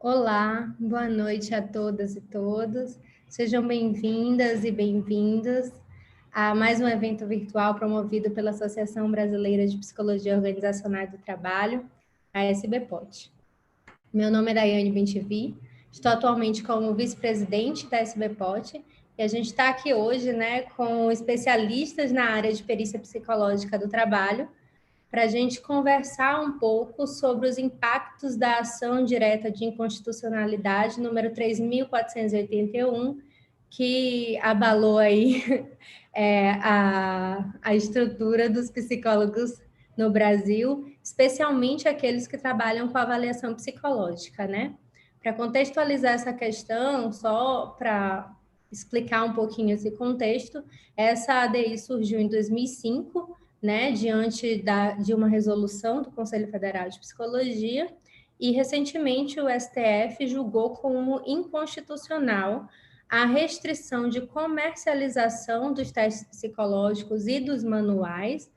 Olá, boa noite a todas e todos. Sejam bem-vindas e bem-vindos a mais um evento virtual promovido pela Associação Brasileira de Psicologia Organizacional do Trabalho, a SBPOT. Meu nome é Daiane Bentivi, estou atualmente como vice-presidente da SBPOT e a gente está aqui hoje, com especialistas na área de perícia psicológica do trabalho, para a gente conversar um pouco sobre os impactos da ação direta de inconstitucionalidade número 3.481, que abalou aí a estrutura dos psicólogos no Brasil, especialmente aqueles que trabalham com avaliação psicológica, né? Para contextualizar essa questão, só para explicar um pouquinho esse contexto, essa ADI surgiu em 2005, diante de uma resolução do Conselho Federal de Psicologia, e recentemente o STF julgou como inconstitucional a restrição de comercialização dos testes psicológicos e dos manuais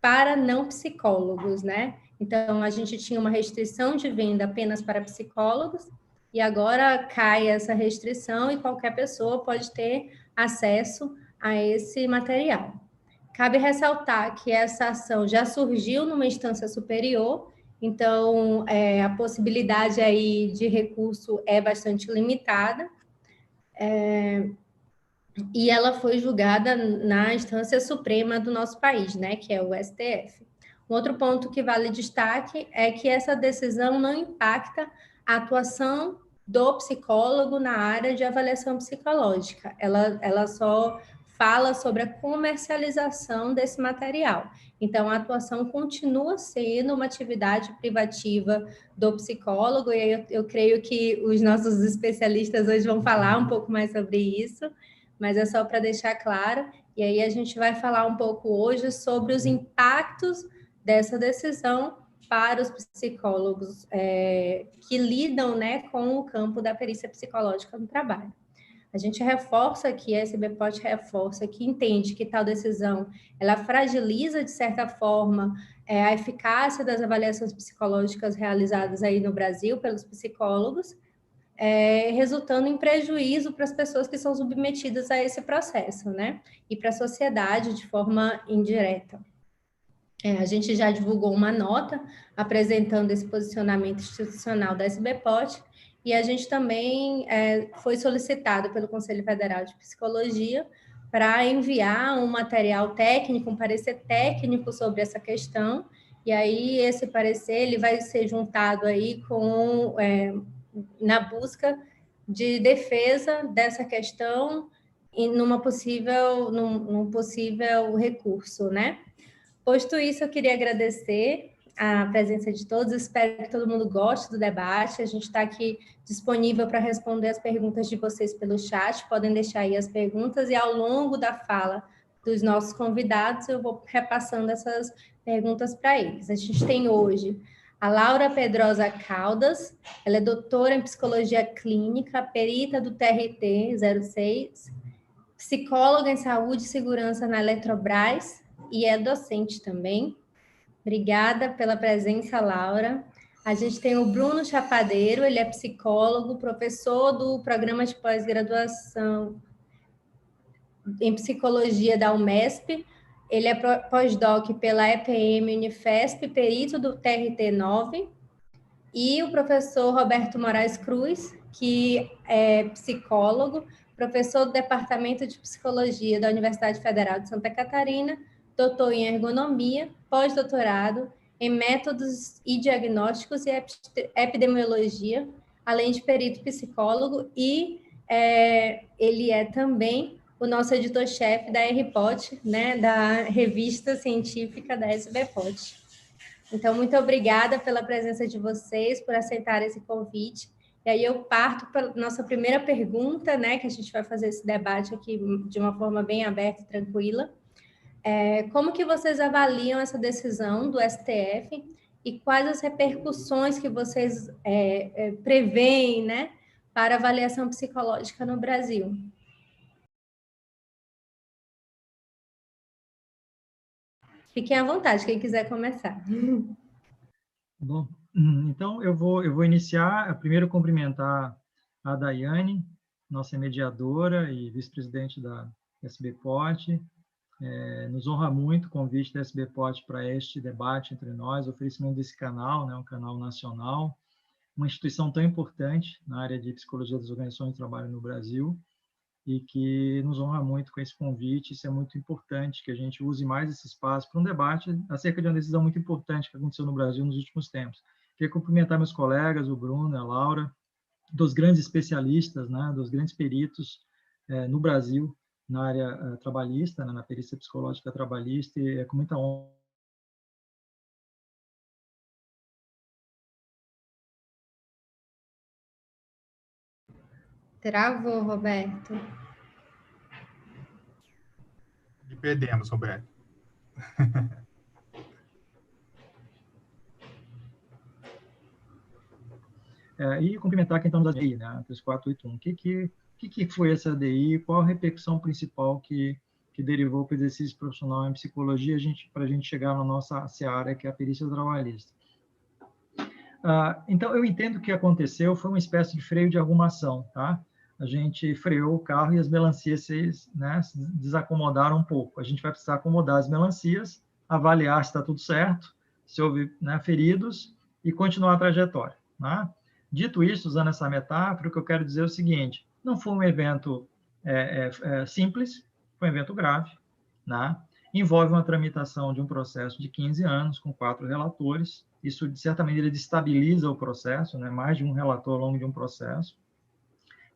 para não psicólogos, né? Então, a gente tinha uma restrição de venda apenas para psicólogos, e agora cai essa restrição e qualquer pessoa pode ter acesso a esse material. Cabe ressaltar que essa ação já surgiu numa instância superior, então a possibilidade aí de recurso é bastante limitada, e ela foi julgada na instância suprema do nosso país, né, que é o STF. Um outro ponto que vale destaque é que essa decisão não impacta a atuação do psicólogo na área de avaliação psicológica. Ela só fala sobre a comercialização desse material. Então, a atuação continua sendo uma atividade privativa do psicólogo, e aí eu creio que os nossos especialistas hoje vão falar um pouco mais sobre isso, mas é só para deixar claro. E aí a gente vai falar um pouco hoje sobre os impactos dessa decisão para os psicólogos que lidam, com o campo da perícia psicológica no trabalho. A gente reforça aqui, a SBPOT reforça que entende que tal decisão, ela fragiliza, de certa forma, a eficácia das avaliações psicológicas realizadas aí no Brasil pelos psicólogos, resultando em prejuízo para as pessoas que são submetidas a esse processo, né? E para a sociedade de forma indireta. A gente já divulgou uma nota apresentando esse posicionamento institucional da SBPOT, e a gente também foi solicitado pelo Conselho Federal de Psicologia para enviar um material técnico, um parecer técnico sobre essa questão, e aí esse parecer ele vai ser juntado aí na busca de defesa dessa questão num possível recurso, né? Posto isso, eu queria agradecer a presença de todos, espero que todo mundo goste do debate, a gente está aqui disponível para responder as perguntas de vocês pelo chat, podem deixar aí as perguntas, e ao longo da fala dos nossos convidados, eu vou repassando essas perguntas para eles. A gente tem hoje a Laura Pedrosa Caldas, ela é doutora em Psicologia Clínica, perita do TRT 06, psicóloga em Saúde e Segurança na Eletrobras e é docente também. Obrigada pela presença, Laura. A gente tem o Bruno Chapadeiro, ele é psicólogo, professor do programa de pós-graduação em psicologia da Umesp, ele é pós-doc pela EPM Unifesp, perito do TRT 9, e o professor Roberto Moraes Cruz, que é psicólogo, professor do Departamento de Psicologia da Universidade Federal de Santa Catarina, doutor em ergonomia, pós-doutorado em métodos e diagnósticos e epidemiologia, além de perito psicólogo, e ele é também o nosso editor-chefe da RPOT, né, da revista científica da SBPOT. Então, muito obrigada pela presença de vocês, por aceitar esse convite. E aí eu parto para a nossa primeira pergunta, né, que a gente vai fazer esse debate aqui de uma forma bem aberta e tranquila. Como que vocês avaliam essa decisão do STF e quais as repercussões que vocês preveem, né, para avaliação psicológica no Brasil? Fiquem à vontade, quem quiser começar. Bom, então eu vou iniciar, primeiro cumprimentar a Daiane, nossa mediadora e vice-presidente da SBPOT. Nos honra muito o convite da SBPOT para este debate entre nós, o oferecimento desse canal, né, um canal nacional, uma instituição tão importante na área de psicologia das organizações de trabalho no Brasil, e que nos honra muito com esse convite. Isso é muito importante, que a gente use mais esse espaço para um debate acerca de uma decisão muito importante que aconteceu no Brasil nos últimos tempos. Queria cumprimentar meus colegas, o Bruno, a Laura, dos grandes especialistas, né, dos grandes peritos no Brasil, na área trabalhista, né, na perícia psicológica trabalhista, e é com muita honra. Travou, Roberto. E perdemos, Roberto. E cumprimentar quem está nos ADI, né, 3481. O que foi essa ADI? Qual a repercussão principal que derivou para o exercício profissional em psicologia para a gente chegar na nossa seara, que é a perícia trabalhista? Então, eu entendo que o que aconteceu foi uma espécie de freio de arrumação, tá? A gente freou o carro e as melancias se desacomodaram um pouco. A gente vai precisar acomodar as melancias, avaliar se está tudo certo, se houve, né, feridos, e continuar a trajetória, né? Dito isso, usando essa metáfora, o que eu quero dizer é o seguinte: não foi um evento simples, foi um evento grave, né? Envolve uma tramitação de um processo de 15 anos, com 4 relatores. Isso, de certa maneira, destabiliza o processo, né? Mais de um relator ao longo de um processo.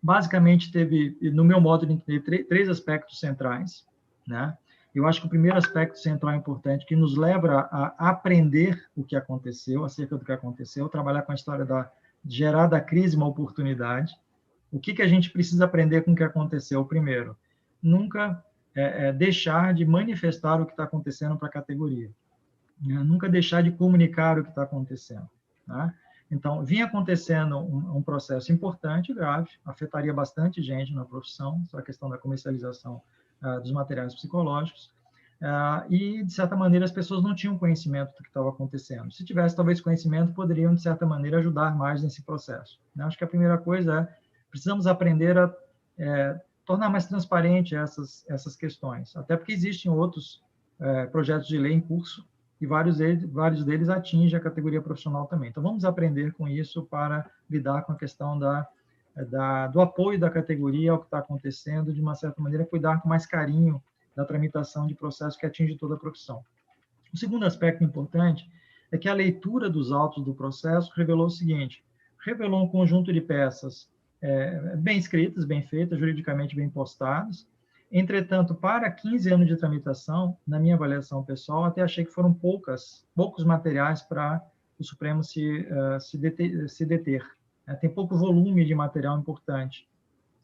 Basicamente, teve, no meu modo de entender, 3 aspectos centrais, né? Eu acho que o primeiro aspecto central importante, que nos leva a aprender o que aconteceu, acerca do que aconteceu, trabalhar com a história de gerar da crise uma oportunidade. O que a gente precisa aprender com o que aconteceu? Primeiro, nunca deixar de manifestar o que está acontecendo para a categoria, né? Nunca deixar de comunicar o que está acontecendo, tá? Então, vinha acontecendo um processo importante e grave, afetaria bastante gente na profissão, a questão da comercialização dos materiais psicológicos, e, de certa maneira, as pessoas não tinham conhecimento do que estava acontecendo. Se tivesse, talvez, conhecimento, poderiam, de certa maneira, ajudar mais nesse processo, né? Acho que a primeira coisa precisamos aprender a tornar mais transparente essas questões, até porque existem outros projetos de lei em curso, e vários deles atingem a categoria profissional também. Então, vamos aprender com isso para lidar com a questão do apoio da categoria ao que está acontecendo, de uma certa maneira, cuidar com mais carinho da tramitação de processo que atinge toda a profissão. O segundo aspecto importante é que a leitura dos autos do processo revelou o seguinte: revelou um conjunto de peças bem escritas, bem feitas, juridicamente bem postadas. Entretanto, para 15 anos de tramitação, na minha avaliação pessoal, até achei que foram poucos materiais para o Supremo se deter. Tem pouco volume de material importante,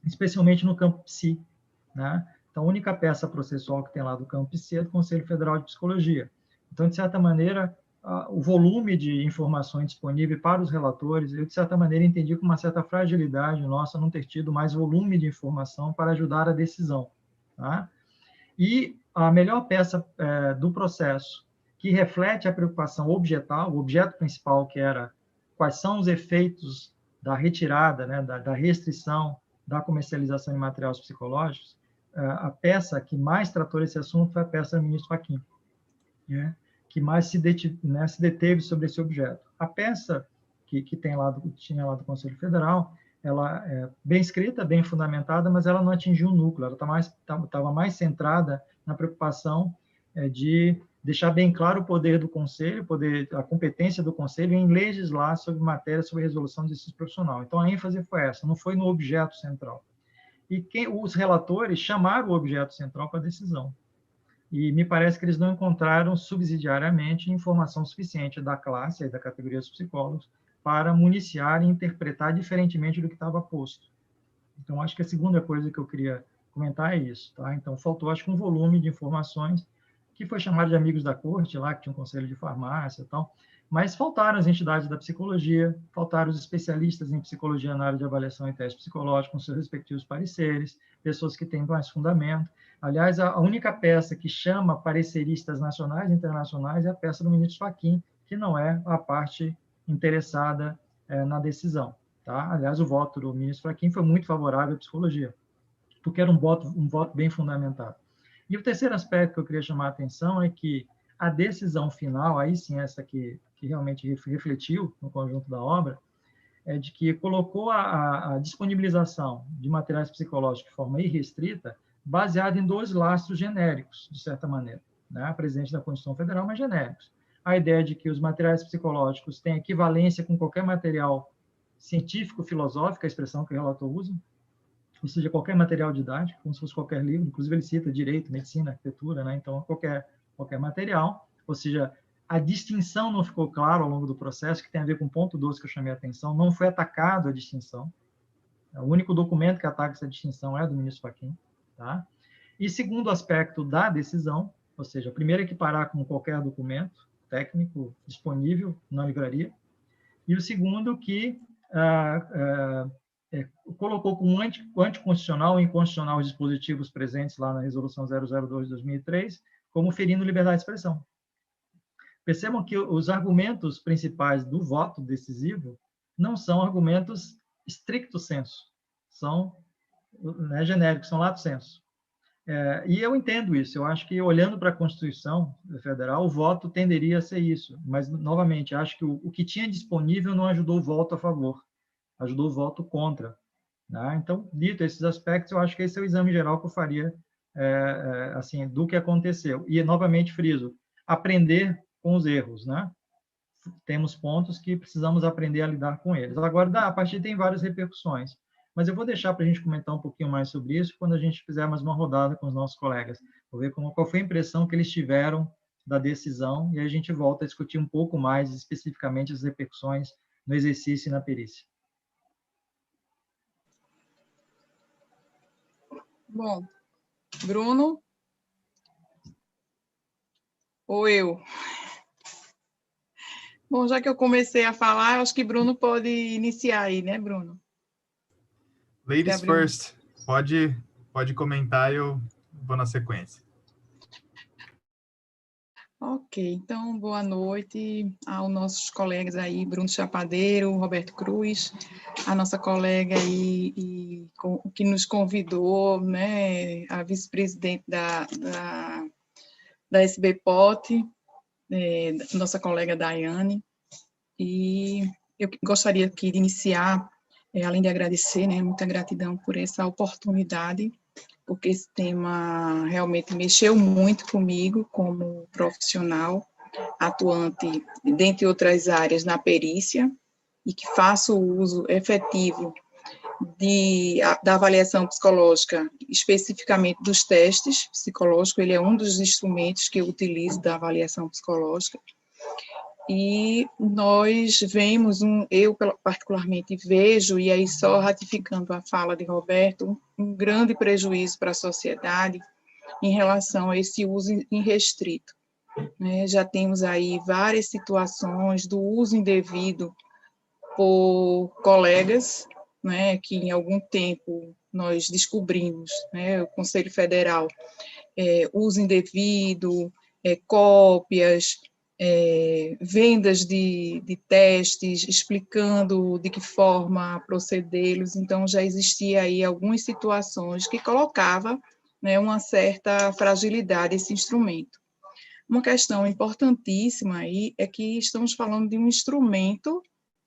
especialmente no campo psi, né? Então, a única peça processual que tem lá do campo psi é do Conselho Federal de Psicologia. Então, de certa maneira, o volume de informações disponível para os relatores, eu, de certa maneira, entendi com uma certa fragilidade nossa não ter tido mais volume de informação para ajudar a decisão, tá? E a melhor peça do processo, que reflete a preocupação objetal, o objeto principal, que era quais são os efeitos da retirada, né, da restrição da comercialização de materiais psicológicos, a peça que mais tratou esse assunto foi a peça do ministro Fachin, né, que mais se deteve sobre esse objeto. A peça que tinha lá do Conselho Federal, ela é bem escrita, bem fundamentada, mas ela não atingiu o núcleo, ela estava mais centrada na preocupação de deixar bem claro o poder do Conselho, a competência do Conselho em legislar sobre matérias sobre resolução de exercício profissional. Então, a ênfase foi essa, não foi no objeto central. E os relatores chamaram o objeto central para a decisão. E me parece que eles não encontraram subsidiariamente informação suficiente da classe e da categoria dos psicólogos para municiar e interpretar diferentemente do que estava posto. Então, acho que a segunda coisa que eu queria comentar é isso, tá? Então, faltou, acho que, um volume de informações que foi chamado de amigos da corte, lá, que tinha um conselho de farmácia e tal, mas faltaram as entidades da psicologia, faltaram os especialistas em psicologia na área de avaliação e teste psicológico, com seus respectivos pareceres, pessoas que têm mais fundamento. Aliás, a única peça que chama pareceristas nacionais e internacionais é a peça do ministro Fachin, que não é a parte interessada na decisão. Tá? Aliás, o voto do ministro Fachin foi muito favorável à psicologia, porque era um voto bem fundamentado. E o terceiro aspecto que eu queria chamar a atenção é que a decisão final, aí sim essa que realmente refletiu no conjunto da obra, é de que colocou a disponibilização de materiais psicológicos de forma irrestrita, baseada em 2 lastros genéricos, de certa maneira, né? Presente na Constituição Federal, mas genéricos. A ideia de que os materiais psicológicos têm equivalência com qualquer material científico, filosófico, a expressão que o relator usa, ou seja, qualquer material didático, como se fosse qualquer livro, inclusive ele cita direito, medicina, arquitetura, né? Então, qualquer material, ou seja, a distinção não ficou clara ao longo do processo, que tem a ver com o ponto 12 que eu chamei a atenção, não foi atacado a distinção. O único documento que ataca essa distinção é do ministro Fachin. Tá? E segundo aspecto da decisão, ou seja, primeiro equiparar com qualquer documento técnico disponível na livraria, e o segundo que colocou como anticonstitucional e inconstitucional os dispositivos presentes lá na Resolução 002 de 2003, como ferindo liberdade de expressão. Percebam que os argumentos principais do voto decisivo não são argumentos stricto sensu, são genéricos, são lato sensu. E eu entendo isso, eu acho que, olhando para a Constituição Federal, o voto tenderia a ser isso, mas, novamente, acho que o que tinha disponível não ajudou o voto a favor, ajudou o voto contra. Né? Então, dito esses aspectos, eu acho que esse é o exame geral que eu faria assim, do que aconteceu. E, novamente, friso, aprender com os erros. Né? Temos pontos que precisamos aprender a lidar com eles. Agora, a partir tem várias repercussões, mas eu vou deixar para a gente comentar um pouquinho mais sobre isso quando a gente fizer mais uma rodada com os nossos colegas. Vou ver qual foi a impressão que eles tiveram da decisão e aí a gente volta a discutir um pouco mais especificamente as repercussões no exercício e na perícia. Bom, Bruno? Ou eu? Bom, já que eu comecei a falar, eu acho que Bruno pode iniciar aí, né, Bruno? Ladies first. Pode comentar e eu vou na sequência. Ok, então, boa noite aos nossos colegas aí, Bruno Chapadeiro, Roberto Cruz, a nossa colega aí que nos convidou, né, a vice-presidente da SBPOT, nossa colega Daiane, e eu gostaria aqui de iniciar, além de agradecer, né, muita gratidão por essa oportunidade, porque esse tema realmente mexeu muito comigo como profissional, atuante, dentre outras áreas, na perícia, e que faço uso efetivo da avaliação psicológica, especificamente dos testes psicológicos. Ele é um dos instrumentos que eu utilizo da avaliação psicológica, e nós vemos, eu particularmente vejo, e aí só ratificando a fala de Roberto, um grande prejuízo para a sociedade em relação a esse uso irrestrito. Né? Já temos aí várias situações do uso indevido por colegas, né, que em algum tempo nós descobrimos, né, o Conselho Federal, uso indevido, cópias, vendas de testes, explicando de que forma procedê-los. Então, já existia aí algumas situações que colocava, né, uma certa fragilidade esse instrumento. Uma questão importantíssima aí é que estamos falando de um instrumento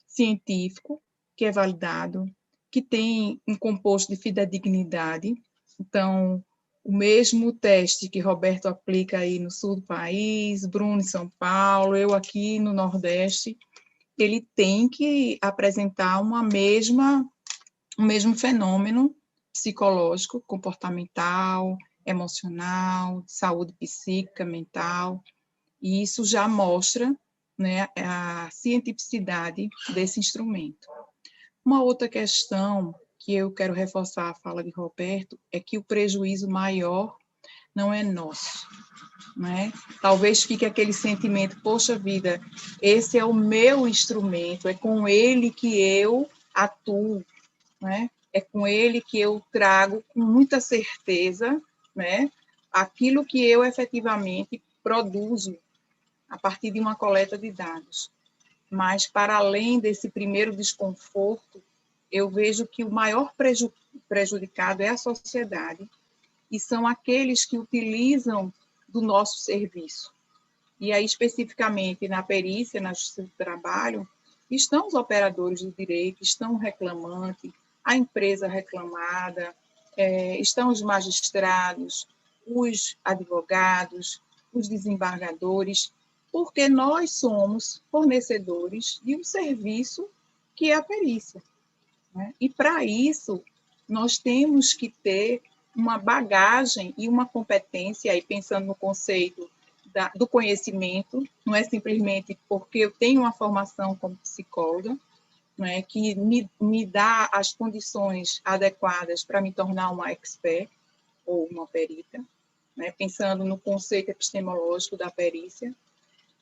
científico que é validado, que tem um composto de fidedignidade. Então, o mesmo teste que Roberto aplica aí no sul do país, Bruno em São Paulo, eu aqui no Nordeste, ele tem que apresentar o mesmo fenômeno psicológico, comportamental, emocional, saúde psíquica, mental, e isso já mostra, né, a cientificidade desse instrumento. Uma outra questão que eu quero reforçar a fala de Roberto é que o prejuízo maior não é nosso, né? Talvez fique aquele sentimento, poxa vida, esse é o meu instrumento, é com ele que eu atuo, né? É com ele que eu trago com muita certeza, né, aquilo que eu efetivamente produzo a partir de uma coleta de dados. mas para além desse primeiro desconforto, eu vejo que o maior prejudicado é a sociedade, e são aqueles que utilizam do nosso serviço. E aí, especificamente, na perícia, na Justiça do Trabalho, estão os operadores do direito, estão o reclamante, a empresa reclamada, estão os magistrados, os advogados, os desembargadores, porque nós somos fornecedores de um serviço que é a perícia, né? E, para isso, nós temos que ter uma bagagem e uma competência, aí pensando no conceito do conhecimento, não é simplesmente porque eu tenho uma formação como psicóloga, não é, que me dá as condições adequadas para me tornar uma expert ou uma perita, né, pensando no conceito epistemológico da perícia.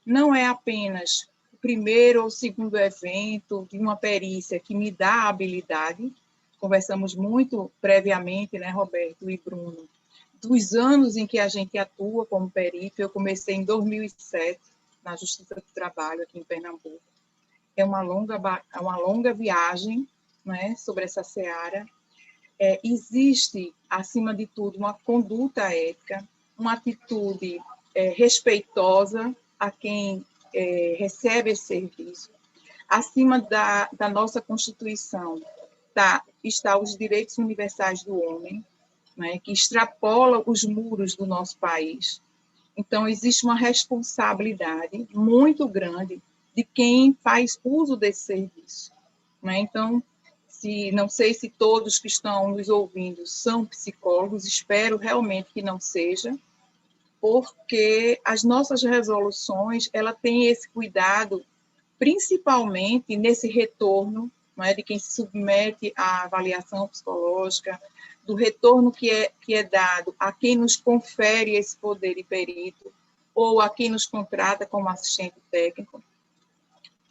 Não é apenas o primeiro ou segundo evento de uma perícia que me dá a habilidade. Conversamos muito previamente, né, Roberto e Bruno, dos anos em que a gente atua como perito. Eu comecei em 2007, na Justiça do Trabalho, aqui em Pernambuco. É uma longa viagem, né, sobre essa seara. Existe, acima de tudo, uma conduta ética, uma atitude respeitosa a quem recebe esse serviço. Acima da nossa Constituição está os direitos universais do homem, né, que extrapola os muros do nosso país. Então, existe uma responsabilidade muito grande de quem faz uso desse serviço, né? Então, não sei se todos que estão nos ouvindo são psicólogos, espero realmente que não seja, porque as nossas resoluções, ela tem esse cuidado, principalmente nesse retorno, não é, de quem se submete à avaliação psicológica, do retorno que é dado a quem nos confere esse poder de perito, ou a quem nos contrata como assistente técnico.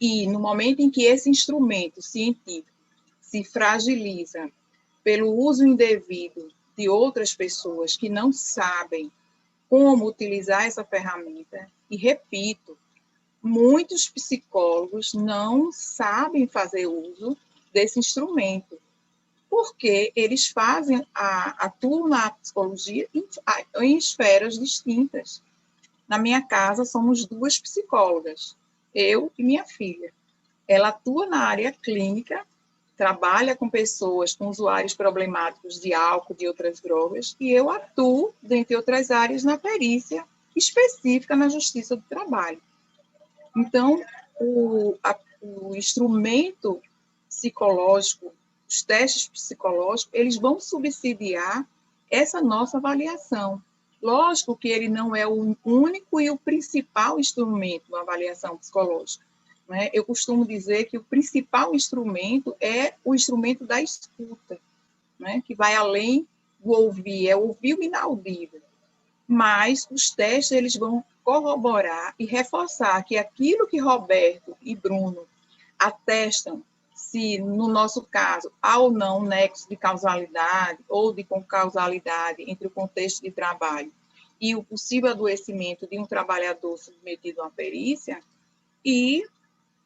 E no momento em que esse instrumento científico se fragiliza pelo uso indevido de outras pessoas que não sabem como utilizar essa ferramenta, e repito, muitos psicólogos não sabem fazer uso desse instrumento, porque eles atuam na psicologia em esferas distintas. Na minha casa, somos 2 psicólogas, eu e minha filha. Ela atua na área clínica, trabalha com pessoas, com usuários problemáticos de álcool, de outras drogas, e eu atuo, dentre outras áreas, na perícia específica na Justiça do Trabalho. Então, o instrumento psicológico, os testes psicológicos, eles vão subsidiar essa nossa avaliação. Lógico que ele não é o único e o principal instrumento da avaliação psicológica, né? Eu costumo dizer que o principal instrumento é o instrumento da escuta, né? Que vai além do ouvir, é ouvir o inaudível. Mas os testes, eles vão corroborar e reforçar que aquilo que Roberto e Bruno atestam, se, no nosso caso, há ou não nexo de causalidade ou de concausalidade entre o contexto de trabalho e o possível adoecimento de um trabalhador submetido a uma perícia, e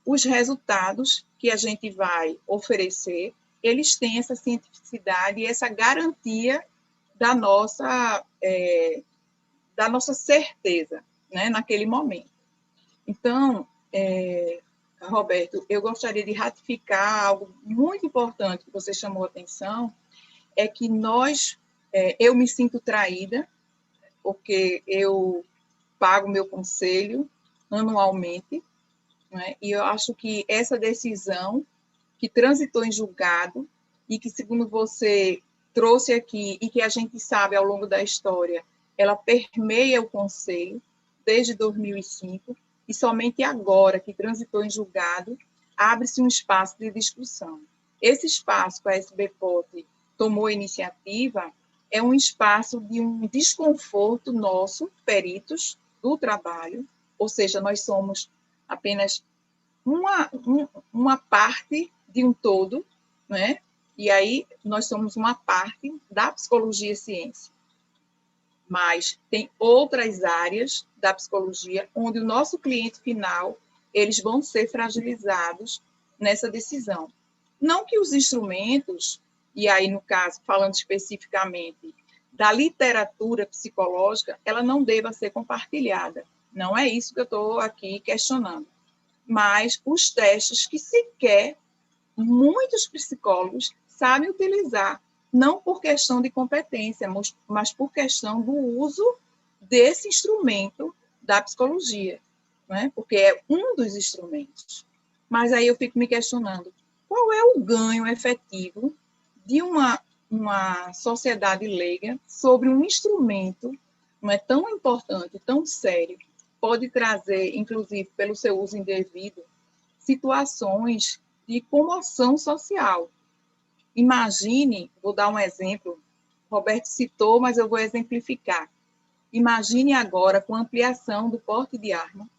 os resultados que a gente vai oferecer, eles têm essa cientificidade e essa garantia da nossa certeza, né, naquele momento. Então, Roberto, eu gostaria de ratificar algo muito importante que você chamou a atenção, é que eu me sinto traída, porque eu pago meu conselho anualmente, né, e eu acho que essa decisão que transitou em julgado e que, segundo você trouxe aqui, e que a gente sabe ao longo da história, ela permeia o conselho desde 2005, e somente agora que transitou em julgado, abre-se um espaço de discussão. Esse espaço que a SBPOT tomou iniciativa é um espaço de um desconforto nosso, peritos do trabalho, ou seja, nós somos apenas uma parte de um todo, né? E aí nós somos uma parte da psicologia e ciência. Mas tem outras áreas da psicologia onde o nosso cliente final eles vão ser fragilizados nessa decisão. Não que os instrumentos, e aí, no caso, falando especificamente da literatura psicológica, ela não deva ser compartilhada. Não é isso que eu estou aqui questionando. Mas os testes que sequer muitos psicólogos sabem utilizar, não por questão de competência, mas por questão do uso desse instrumento da psicologia, né? Porque é um dos instrumentos. Mas aí eu fico me questionando, qual é o ganho efetivo de uma sociedade leiga sobre um instrumento não é tão importante, tão sério, pode trazer, inclusive, pelo seu uso indevido, situações de comoção social. Imagine, vou dar um exemplo, Roberto citou, mas eu vou exemplificar. Imagine agora com a ampliação do porte de arma,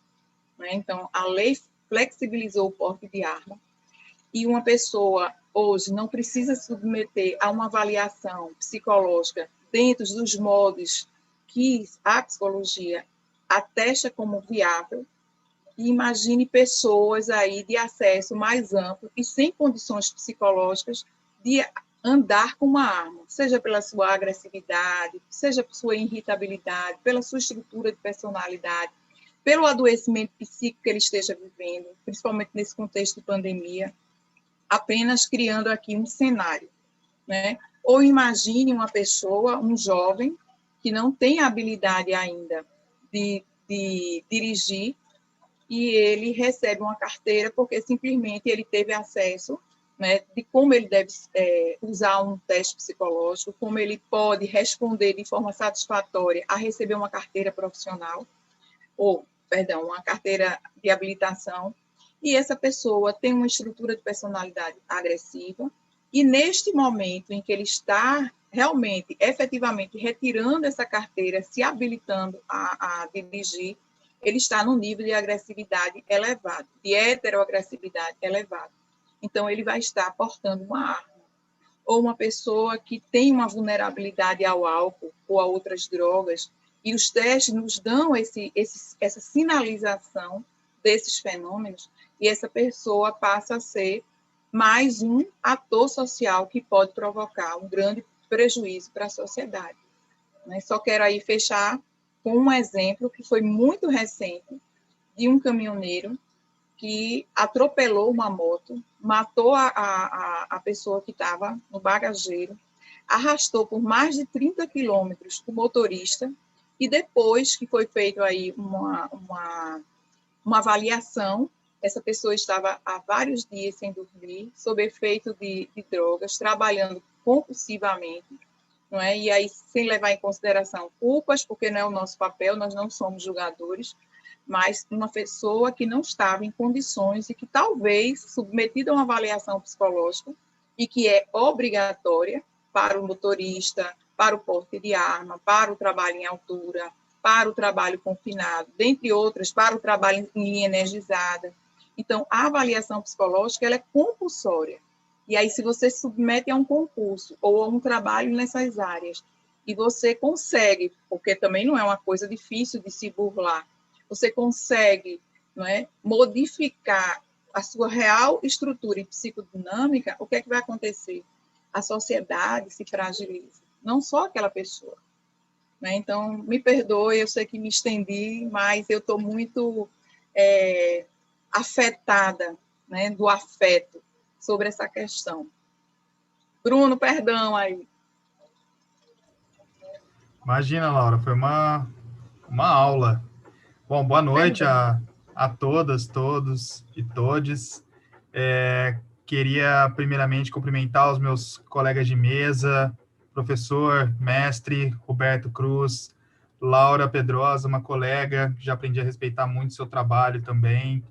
né? Então, a lei flexibilizou o porte de arma, e uma pessoa hoje não precisa se submeter a uma avaliação psicológica dentro dos modos que a psicologia atesta como viável. E imagine pessoas aí de acesso mais amplo e sem condições psicológicas de andar com uma arma, seja pela sua agressividade, seja por sua irritabilidade, pela sua estrutura de personalidade, pelo adoecimento psíquico que ele esteja vivendo, principalmente nesse contexto de pandemia, apenas criando aqui um cenário, né? Ou imagine uma pessoa, um jovem, que não tem a habilidade ainda de dirigir, e ele recebe uma carteira porque simplesmente ele teve acesso, né, de como ele deve usar um teste psicológico, como ele pode responder de forma satisfatória a receber uma carteira profissional, uma carteira de habilitação, e essa pessoa tem uma estrutura de personalidade agressiva, e neste momento em que ele está realmente, efetivamente, retirando essa carteira, se habilitando a dirigir, ele está num nível de agressividade elevado, de heteroagressividade elevada. Então, ele vai estar portando uma arma. Ou uma pessoa que tem uma vulnerabilidade ao álcool ou a outras drogas, e os testes nos dão essa sinalização desses fenômenos, e essa pessoa passa a ser mais um ator social que pode provocar um grande prejuízo para a sociedade. Só quero aí fechar com um exemplo que foi muito recente, de um caminhoneiro que atropelou uma moto, matou a pessoa que estava no bagageiro, arrastou por mais de 30 quilômetros o motorista, e depois que foi feito aí uma avaliação, essa pessoa estava há vários dias sem dormir, sob efeito de drogas, trabalhando compulsivamente, não é? E aí, sem levar em consideração culpas, porque não é o nosso papel, nós não somos julgadores, mas uma pessoa que não estava em condições e que talvez, submetida a uma avaliação psicológica, e que é obrigatória para o motorista, para o porte de arma, para o trabalho em altura, para o trabalho confinado, dentre outras, para o trabalho em linha energizada. Então, a avaliação psicológica ela é compulsória. E aí, se você se submete a um concurso ou a um trabalho nessas áreas, e você consegue, porque também não é uma coisa difícil de se burlar, você consegue, não é, modificar a sua real estrutura e psicodinâmica, o que é que vai acontecer? A sociedade se fragiliza, não só aquela pessoa. Né? Então, me perdoe, eu sei que me estendi, mas eu estou muito afetada, né, do afeto sobre essa questão. Bruno, perdão aí. Imagina, Laura, foi uma aula. Bom, boa noite a todas, todos e todes. Queria, primeiramente, cumprimentar os meus colegas de mesa, professor, mestre, Roberto Cruz, Laura Pedrosa, uma colega, já aprendi a respeitar muito o seu trabalho também.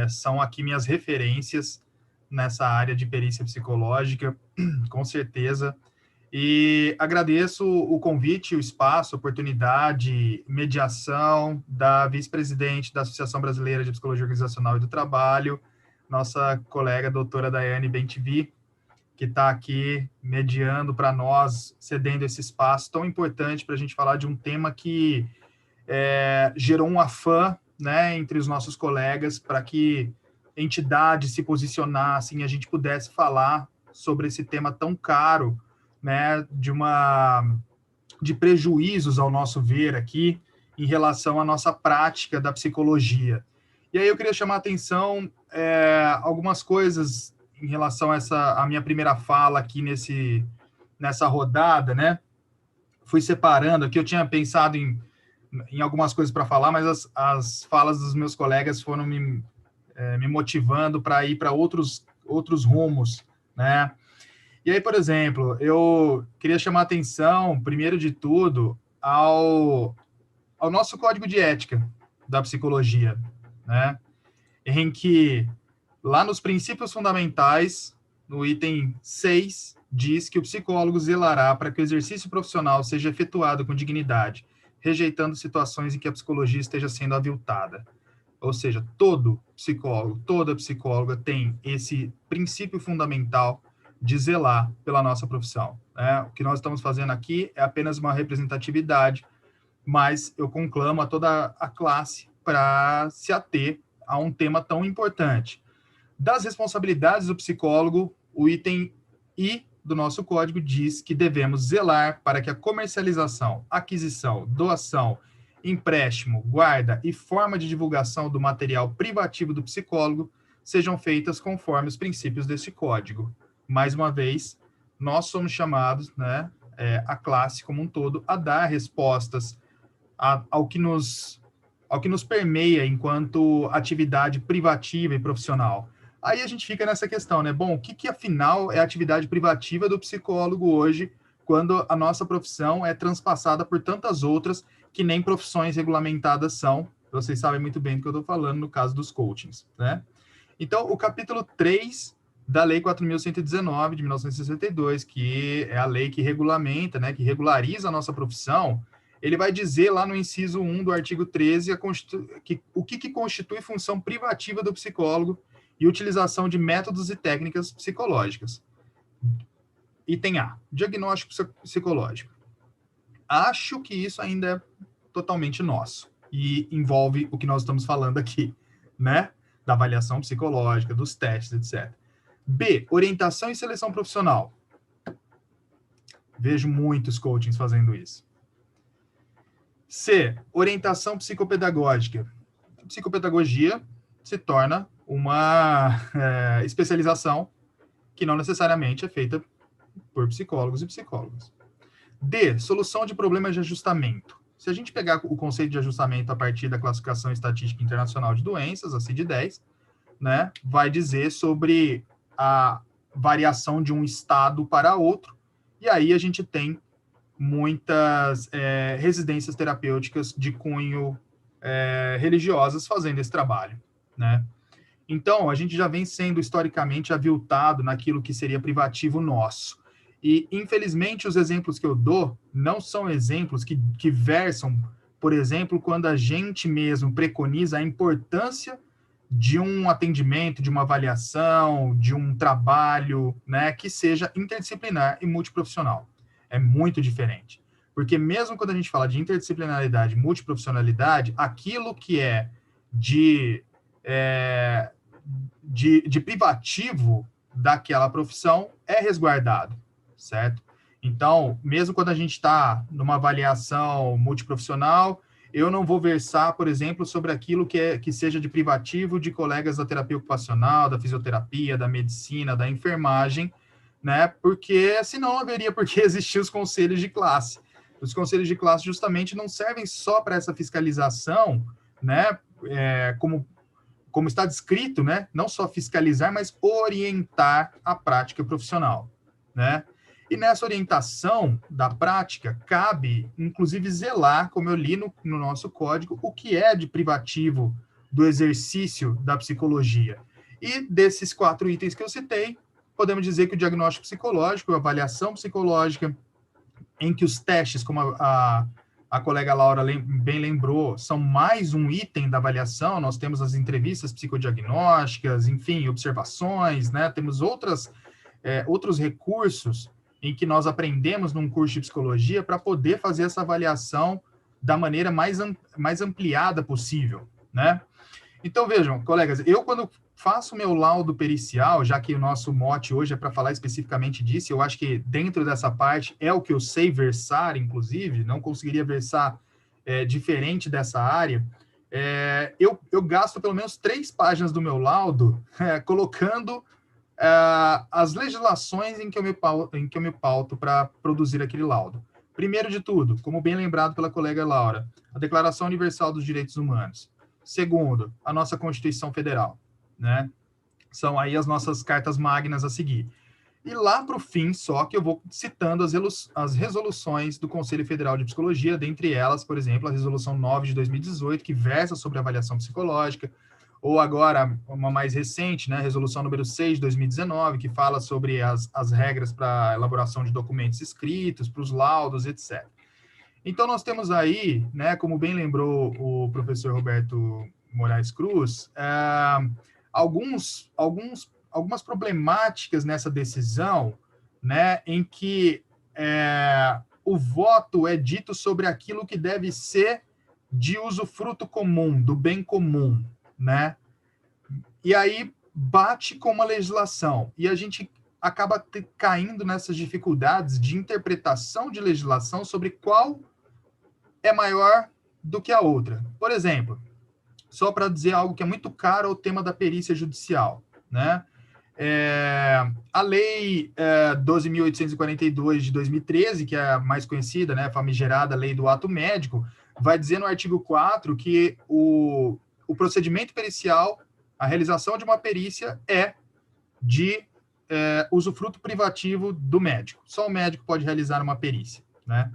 São aqui minhas referências nessa área de perícia psicológica, com certeza. E agradeço o convite, o espaço, a oportunidade, mediação da vice-presidente da Associação Brasileira de Psicologia Organizacional e do Trabalho, nossa colega doutora Daiane Bentivi, que está aqui mediando para nós, cedendo esse espaço tão importante para a gente falar de um tema que gerou um afã né, entre os nossos colegas, para que entidades se posicionassem e a gente pudesse falar sobre esse tema tão caro, né, de prejuízos, ao nosso ver aqui, em relação à nossa prática da psicologia. E aí eu queria chamar a atenção algumas coisas em relação a minha primeira fala aqui nessa rodada, né? Fui separando aqui, eu tinha pensado em algumas coisas para falar, mas as falas dos meus colegas foram me motivando para ir para outros rumos, né? E aí, por exemplo, eu queria chamar a atenção, primeiro de tudo, ao nosso código de ética da psicologia, né? Em que, lá nos princípios fundamentais, no item 6, diz que o psicólogo zelará para que o exercício profissional seja efetuado com dignidade, rejeitando situações em que a psicologia esteja sendo aviltada. Ou seja, todo psicólogo, toda psicóloga tem esse princípio fundamental de zelar pela nossa profissão, né? O que nós estamos fazendo aqui é apenas uma representatividade, mas eu conclamo a toda a classe para se ater a um tema tão importante. Das responsabilidades do psicólogo, o item I do nosso código diz que devemos zelar para que a comercialização, aquisição, doação, empréstimo, guarda e forma de divulgação do material privativo do psicólogo sejam feitas conforme os princípios desse código. Mais uma vez, nós somos chamados, né, a classe como um todo, a dar respostas ao que nos permeia enquanto atividade privativa e profissional. Aí a gente fica nessa questão, né? Bom, o que afinal é a atividade privativa do psicólogo hoje, quando a nossa profissão é transpassada por tantas outras que nem profissões regulamentadas são? Vocês sabem muito bem do que eu estou falando no caso dos coachings, né? Então, o capítulo 3 da Lei 4.119, de 1962, que é a lei que regulamenta, né, que regulariza a nossa profissão, ele vai dizer lá no inciso 1 do artigo 13 o que constitui função privativa do psicólogo e utilização de métodos e técnicas psicológicas. Item A, diagnóstico psicológico. Acho que isso ainda é totalmente nosso e envolve o que nós estamos falando aqui, né? Da avaliação psicológica, dos testes, etc. B, orientação e seleção profissional. Vejo muitos coachings fazendo isso. C, orientação psicopedagógica. A psicopedagogia se torna uma especialização que não necessariamente é feita por psicólogos e psicólogas. D, solução de problemas de ajustamento. Se a gente pegar o conceito de ajustamento a partir da Classificação Estatística Internacional de Doenças, a CID-10, né, vai dizer sobre a variação de um estado para outro, e aí a gente tem muitas residências terapêuticas de cunho religiosas fazendo esse trabalho, né? Então, a gente já vem sendo historicamente aviltado naquilo que seria privativo nosso. E, infelizmente, os exemplos que eu dou não são exemplos que versam, por exemplo, quando a gente mesmo preconiza a importância de um atendimento, de uma avaliação, de um trabalho, né, que seja interdisciplinar e multiprofissional. É muito diferente. Porque mesmo quando a gente fala de interdisciplinaridade e multiprofissionalidade, aquilo que é de privativo daquela profissão é resguardado, certo? Então, mesmo quando a gente está numa avaliação multiprofissional, eu não vou versar, por exemplo, sobre aquilo que seja de privativo de colegas da terapia ocupacional, da fisioterapia, da medicina, da enfermagem, né? Porque senão não haveria por que existir os conselhos de classe. Os conselhos de classe justamente não servem só para essa fiscalização, né? Como está descrito, né? Não só fiscalizar, mas orientar a prática profissional, né? E nessa orientação da prática, cabe, inclusive, zelar, como eu li no nosso código, o que é de privativo do exercício da psicologia. E desses 4 itens que eu citei, podemos dizer que o diagnóstico psicológico, a avaliação psicológica, em que os testes, como a colega Laura bem lembrou, são mais um item da avaliação. Nós temos as entrevistas psicodiagnósticas, enfim, observações, né? Temos outros recursos em que nós aprendemos num curso de psicologia para poder fazer essa avaliação da maneira mais ampliada possível, né? Então, vejam, colegas, eu quando faço meu laudo pericial, já que o nosso mote hoje é para falar especificamente disso, eu acho que dentro dessa parte é o que eu sei versar, inclusive, não conseguiria versar diferente dessa área, eu gasto pelo menos 3 páginas do meu laudo colocando as legislações em que eu me pauto para produzir aquele laudo. Primeiro de tudo, como bem lembrado pela colega Laura, a Declaração Universal dos Direitos Humanos. Segundo, a nossa Constituição Federal, né? São aí as nossas cartas magnas a seguir. E lá para o fim, só que eu vou citando as resoluções do Conselho Federal de Psicologia, dentre elas, por exemplo, a Resolução 9 de 2018, que versa sobre avaliação psicológica, ou agora, uma mais recente, né, a Resolução número 6 de 2019, que fala sobre as regras para elaboração de documentos escritos, para os laudos, etc. Então, nós temos aí, né, como bem lembrou o professor Roberto Moraes Cruz, algumas problemáticas nessa decisão, né, em que o voto é dito sobre aquilo que deve ser de usufruto comum, do bem comum, né? E aí bate com uma legislação, e a gente acaba caindo nessas dificuldades de interpretação de legislação sobre qual é maior do que a outra. Por exemplo, só para dizer algo que é muito caro ao tema da perícia judicial, né? A Lei 12.842 de 2013, que é a mais conhecida, né, a famigerada Lei do Ato Médico, vai dizer no artigo 4 que o procedimento pericial, a realização de uma perícia é de usufruto privativo do médico. Só o médico pode realizar uma perícia, né?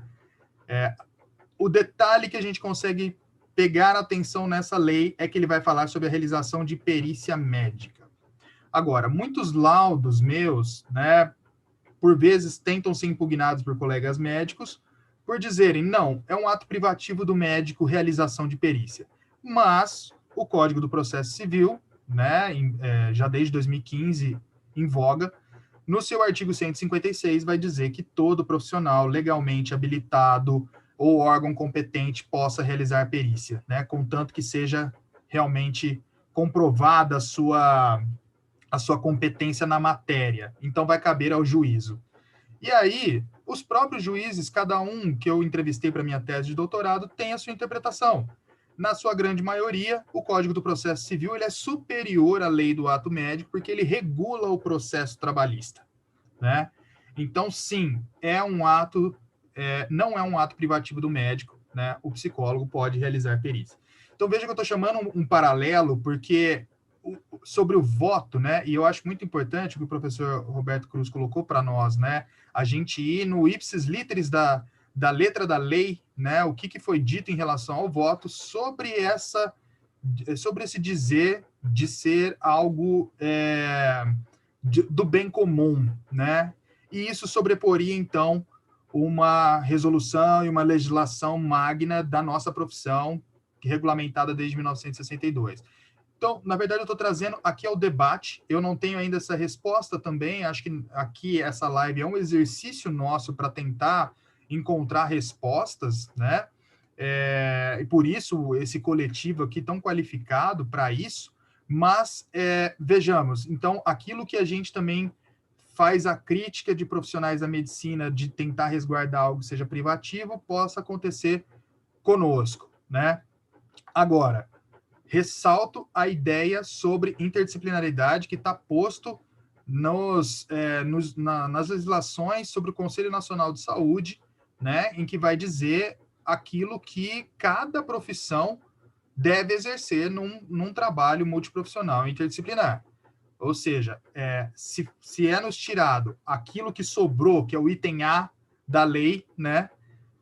O detalhe que a gente consegue pegar atenção nessa lei é que ele vai falar sobre a realização de perícia médica. Agora, muitos laudos meus, né, por vezes tentam ser impugnados por colegas médicos por dizerem, não, é um ato privativo do médico realização de perícia. Mas o Código do Processo Civil, né, já desde 2015 em voga, no seu artigo 156 vai dizer que todo profissional legalmente habilitado ou órgão competente possa realizar perícia, né, contanto que seja realmente comprovada a sua competência na matéria. Então, vai caber ao juízo. E aí, os próprios juízes, cada um que eu entrevistei para minha tese de doutorado, tem a sua interpretação. Na sua grande maioria, o Código do Processo Civil ele é superior à lei do ato médico, porque ele regula o processo trabalhista, né? Então, sim, não é um ato privativo do médico, né? O psicólogo pode realizar perícia. Então, veja que eu estou chamando um paralelo, porque sobre o voto, né? E eu acho muito importante o que o professor Roberto Cruz colocou para nós, né? A gente ir no ipsis literis da letra da lei, né? O que foi dito em relação ao voto sobre esse dizer de ser algo do bem comum, né? E isso sobreporia, então, uma resolução e uma legislação magna da nossa profissão, regulamentada desde 1962. Então, na verdade, eu estou trazendo aqui ao debate. Eu não tenho ainda essa resposta também. Acho que aqui essa live é um exercício nosso para tentar encontrar respostas, né? E por isso esse coletivo aqui tão qualificado para isso. Mas vejamos, então, aquilo que a gente também faz a crítica de profissionais da medicina de tentar resguardar algo que seja privativo, possa acontecer conosco, né? Agora, ressalto a ideia sobre interdisciplinaridade que está posto nas legislações sobre o Conselho Nacional de Saúde, né, em que vai dizer aquilo que cada profissão deve exercer num trabalho multiprofissional interdisciplinar. Ou seja, se é nos tirado aquilo que sobrou, que é o item A da lei, né,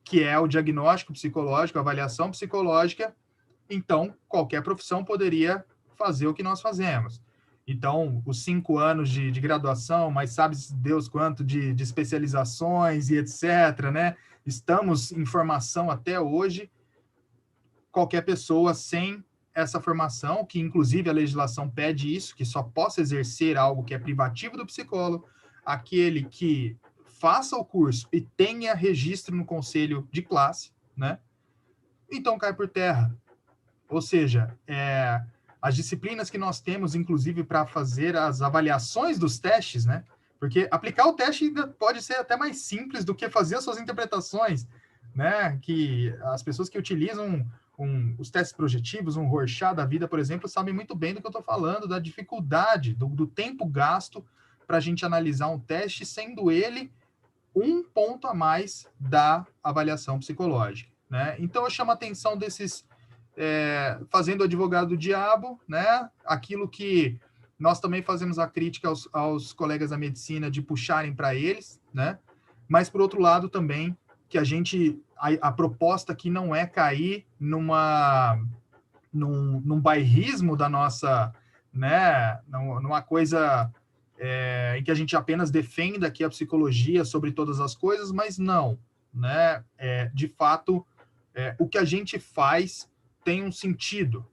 que é o diagnóstico psicológico, a avaliação psicológica, então, qualquer profissão poderia fazer o que nós fazemos. Então, os 5 anos de graduação, mas sabe Deus quanto de especializações e etc., né? Estamos em formação até hoje. Qualquer pessoa sem essa formação, que inclusive a legislação pede isso, que só possa exercer algo que é privativo do psicólogo, aquele que faça o curso e tenha registro no conselho de classe, né? Então, cai por terra. Ou seja, as disciplinas que nós temos, inclusive, para fazer as avaliações dos testes, né? Porque aplicar o teste ainda pode ser até mais simples do que fazer as suas interpretações, né? Que as pessoas que utilizam os testes projetivos, um Rorschach da vida, por exemplo, sabem muito bem do que eu estou falando, da dificuldade, do tempo gasto para a gente analisar um teste, sendo ele um ponto a mais da avaliação psicológica, né? Então, eu chamo a atenção desses, fazendo o advogado do diabo, né? Aquilo que nós também fazemos a crítica aos colegas da medicina de puxarem para eles, né? Mas, por outro lado, também, que a proposta aqui não é cair num bairrismo da nossa, né? Numa coisa em que a gente apenas defenda aqui a psicologia sobre todas as coisas, mas não, né? De fato, o que a gente faz tem um sentido,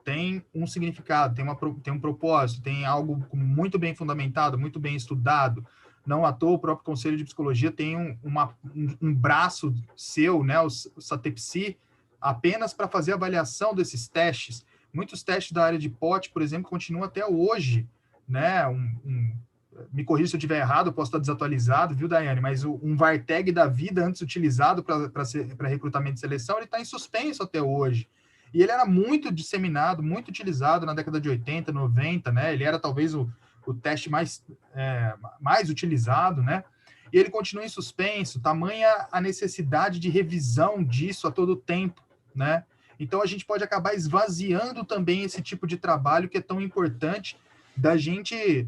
tem um significado, tem um propósito, tem algo muito bem fundamentado, muito bem estudado. Não à toa, o próprio Conselho de Psicologia tem um braço seu, né, o SATEPSI, apenas para fazer avaliação desses testes. Muitos testes da área de POT, por exemplo, continuam até hoje, né? Me corrija se eu estiver errado, eu posso estar desatualizado, viu, Daiane? Mas um VARTEG da vida, antes utilizado para recrutamento e seleção, ele está em suspenso até hoje. E ele era muito disseminado, muito utilizado na década de 80, 90, né? Ele era talvez o teste mais utilizado, né? E ele continua em suspenso, tamanha a necessidade de revisão disso a todo tempo, né? Então, a gente pode acabar esvaziando também esse tipo de trabalho que é tão importante da gente,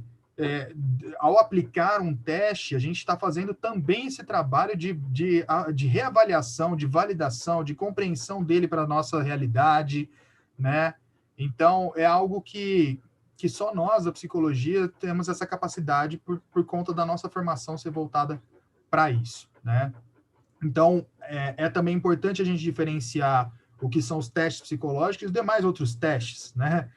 ao aplicar um teste, a gente está fazendo também esse trabalho de reavaliação, de validação, de compreensão dele para a nossa realidade, né? Então, é algo que só nós, da psicologia, temos essa capacidade por conta da nossa formação ser voltada para isso, né? Então, é também importante a gente diferenciar o que são os testes psicológicos e os demais outros testes, né?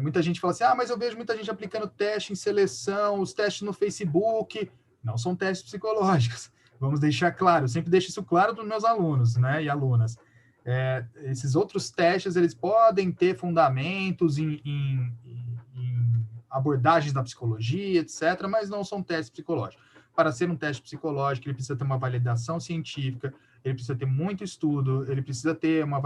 Muita gente fala assim, mas eu vejo muita gente aplicando teste em seleção, os testes no Facebook. Não são testes psicológicos. Vamos deixar claro, eu sempre deixo isso claro para os meus alunos, né, e alunas. Esses outros testes, eles podem ter fundamentos em abordagens da psicologia, etc., mas não são testes psicológicos. Para ser um teste psicológico, ele precisa ter uma validação científica, ele precisa ter muito estudo, ele precisa ter uma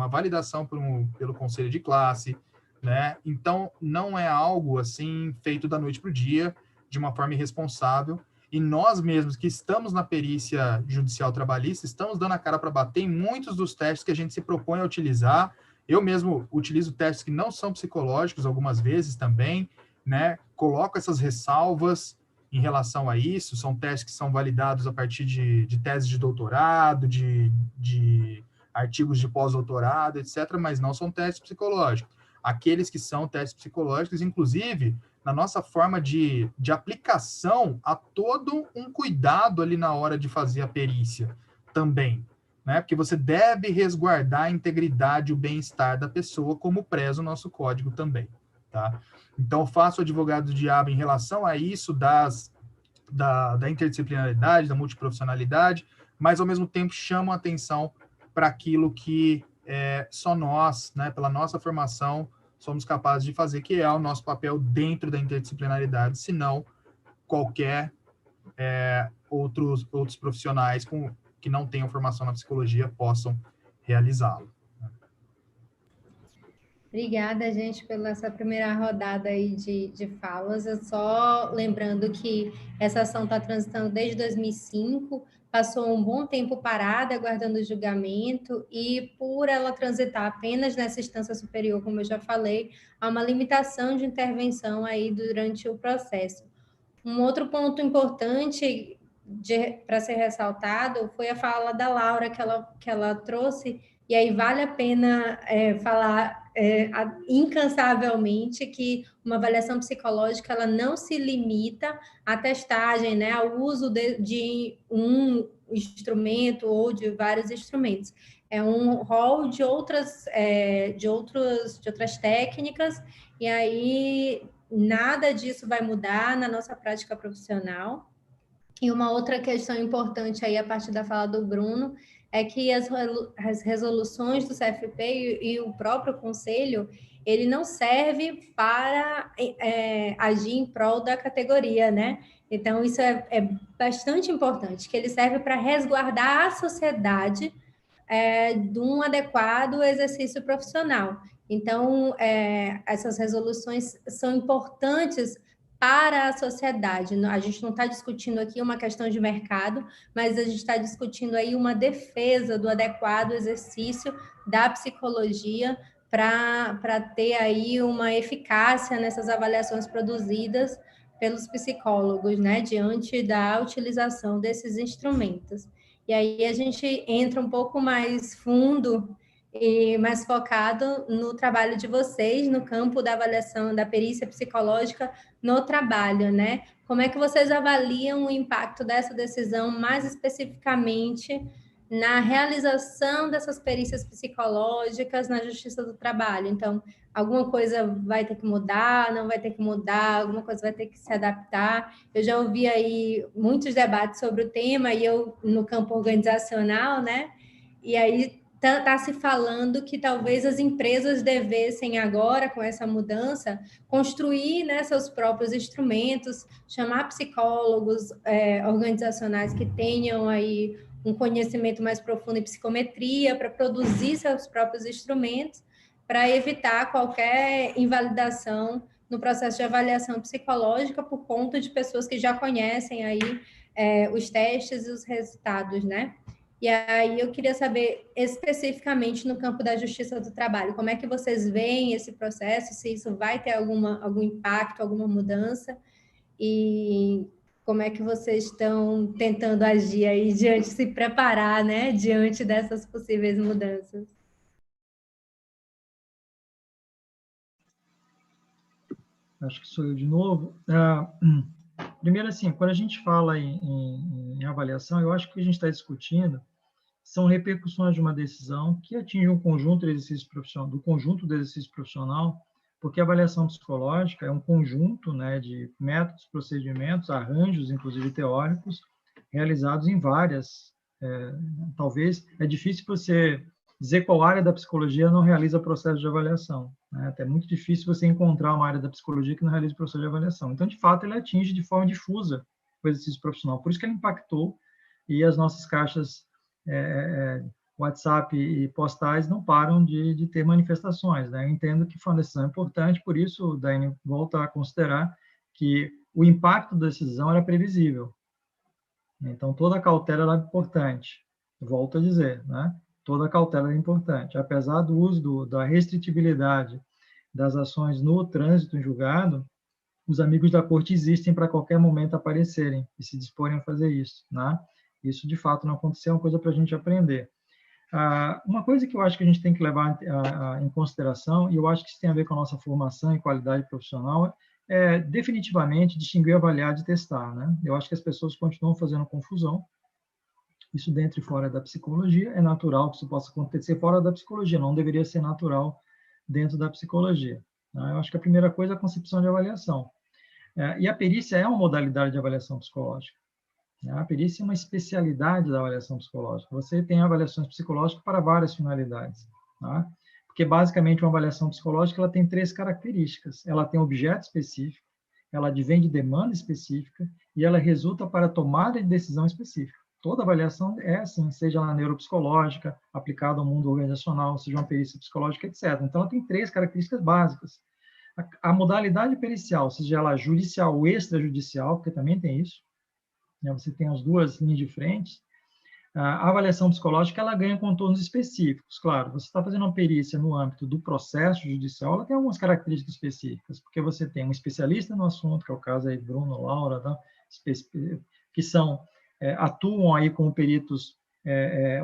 validação pelo conselho de classe, né? Então, não é algo assim feito da noite para o dia, de uma forma irresponsável, e nós mesmos que estamos na perícia judicial trabalhista, estamos dando a cara para bater em muitos dos testes que a gente se propõe a utilizar. Eu mesmo utilizo testes que não são psicológicos algumas vezes também, né? Coloco essas ressalvas em relação a isso, são testes que são validados a partir de teses de doutorado, de artigos de pós-doutorado, etc., mas não são testes psicológicos. Aqueles que são testes psicológicos, inclusive, na nossa forma de aplicação, há todo um cuidado ali na hora de fazer a perícia também, né? Porque você deve resguardar a integridade e o bem-estar da pessoa, como preza o nosso código também, tá? Então, faço o advogado do diabo em relação a isso da interdisciplinaridade, da multiprofissionalidade, mas, ao mesmo tempo, chamo a atenção para aquilo que só nós, né, pela nossa formação, somos capazes de fazer, que é o nosso papel dentro da interdisciplinaridade, se não qualquer outros profissionais que não tenham formação na psicologia possam realizá-lo. Obrigada, gente, pela essa primeira rodada aí de falas. Eu só lembrando que essa ação está transitando desde 2005, passou um bom tempo parada, aguardando o julgamento, e por ela transitar apenas nessa instância superior, como eu já falei, há uma limitação de intervenção aí durante o processo. Um outro ponto importante para ser ressaltado foi a fala da Laura que ela trouxe, e aí vale a pena falar incansavelmente que uma avaliação psicológica ela não se limita à testagem, né, ao uso de um instrumento ou de vários instrumentos. É um rol de outras técnicas, e aí nada disso vai mudar na nossa prática profissional. E uma outra questão importante aí, a partir da fala do Bruno, é que as resoluções do CFP e o próprio conselho, ele não serve para agir em prol da categoria, né? Então, isso é bastante importante, que ele serve para resguardar a sociedade de um adequado exercício profissional. Então, essas resoluções são importantes para a sociedade. A gente não está discutindo aqui uma questão de mercado, mas a gente está discutindo aí uma defesa do adequado exercício da psicologia para ter aí uma eficácia nessas avaliações produzidas pelos psicólogos, né, diante da utilização desses instrumentos. E aí a gente entra um pouco mais fundo e mais focado no trabalho de vocês, no campo da avaliação da perícia psicológica no trabalho, né? Como é que vocês avaliam o impacto dessa decisão, mais especificamente na realização dessas perícias psicológicas na Justiça do Trabalho? Então, alguma coisa vai ter que mudar, não vai ter que mudar, alguma coisa vai ter que se adaptar. Eu já ouvi aí muitos debates sobre o tema, e eu no campo organizacional, né? E aí está se falando que talvez as empresas devessem agora, com essa mudança, construir, né, seus próprios instrumentos, chamar psicólogos organizacionais que tenham aí um conhecimento mais profundo em psicometria para produzir seus próprios instrumentos, para evitar qualquer invalidação no processo de avaliação psicológica por conta de pessoas que já conhecem aí os testes e os resultados, né? E aí eu queria saber especificamente no campo da Justiça do Trabalho, como é que vocês veem esse processo, se isso vai ter algum impacto, alguma mudança, e como é que vocês estão tentando agir aí se preparar, né, diante dessas possíveis mudanças. Acho que sou eu de novo. Primeiro, assim, quando a gente fala em avaliação, eu acho que o que a gente está discutindo são repercussões de uma decisão que atinge um conjunto de exercício profissional, do conjunto do exercício profissional, porque a avaliação psicológica é um conjunto, né, de métodos, procedimentos, arranjos, inclusive teóricos, realizados em várias. Talvez é difícil você dizer qual área da psicologia não realiza processo de avaliação, né? Até é muito difícil você encontrar uma área da psicologia que não realiza processo de avaliação. Então, de fato, ele atinge de forma difusa o exercício profissional. Por isso que ele impactou, e as nossas caixas WhatsApp e postais não param de ter manifestações, né? Eu entendo que foi uma decisão importante, por isso, Daiane, volta a considerar que o impacto da decisão era previsível. Então, toda a cautela era importante. Volto a dizer, né? Toda a cautela era importante. Apesar do uso da restritibilidade das ações no trânsito em julgado, os amigos da corte existem para qualquer momento aparecerem e se disporem a fazer isso, né? Isso, de fato, não aconteceu, é uma coisa para a gente aprender. Uma coisa que eu acho que a gente tem que levar em consideração, e eu acho que isso tem a ver com a nossa formação e qualidade profissional, é definitivamente distinguir, avaliar de testar, né? Eu acho que as pessoas continuam fazendo confusão. Isso dentro e fora da psicologia. É natural que isso possa acontecer fora da psicologia, não deveria ser natural dentro da psicologia, né? Eu acho que a primeira coisa é a concepção de avaliação. E a perícia é uma modalidade de avaliação psicológica. A perícia é uma especialidade da avaliação psicológica. Você tem avaliações psicológicas para várias finalidades, tá? Porque, basicamente, uma avaliação psicológica ela tem 3 características. Ela tem objeto específico, ela advém de demanda específica e ela resulta para a tomada de decisão específica. Toda avaliação é assim, seja ela neuropsicológica, aplicada ao mundo organizacional, seja uma perícia psicológica, etc. Então, ela tem 3 características básicas. A modalidade pericial, seja ela judicial ou extrajudicial, porque também tem isso, você tem as duas linhas de frente. A avaliação psicológica ela ganha contornos específicos. Claro, você está fazendo uma perícia no âmbito do processo judicial, ela tem algumas características específicas, porque você tem um especialista no assunto, que é o caso aí Bruno, Laura, tá? Que atuam aí como peritos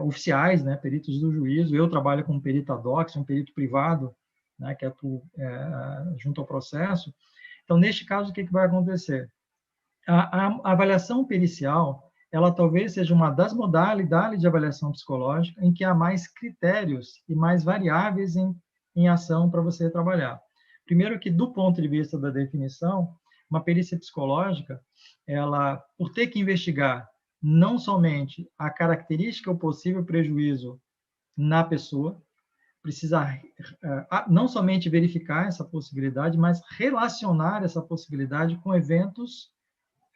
oficiais, né? Peritos do juízo. Eu trabalho como perito ad hoc, um perito privado, né? Que atua junto ao processo. Então, neste caso, o que vai acontecer? A avaliação pericial, ela talvez seja uma das modalidades de avaliação psicológica em que há mais critérios e mais variáveis em ação para você trabalhar. Primeiro que, do ponto de vista da definição, uma perícia psicológica, ela, por ter que investigar não somente a característica ou possível prejuízo na pessoa, precisa não somente verificar essa possibilidade, mas relacionar essa possibilidade com eventos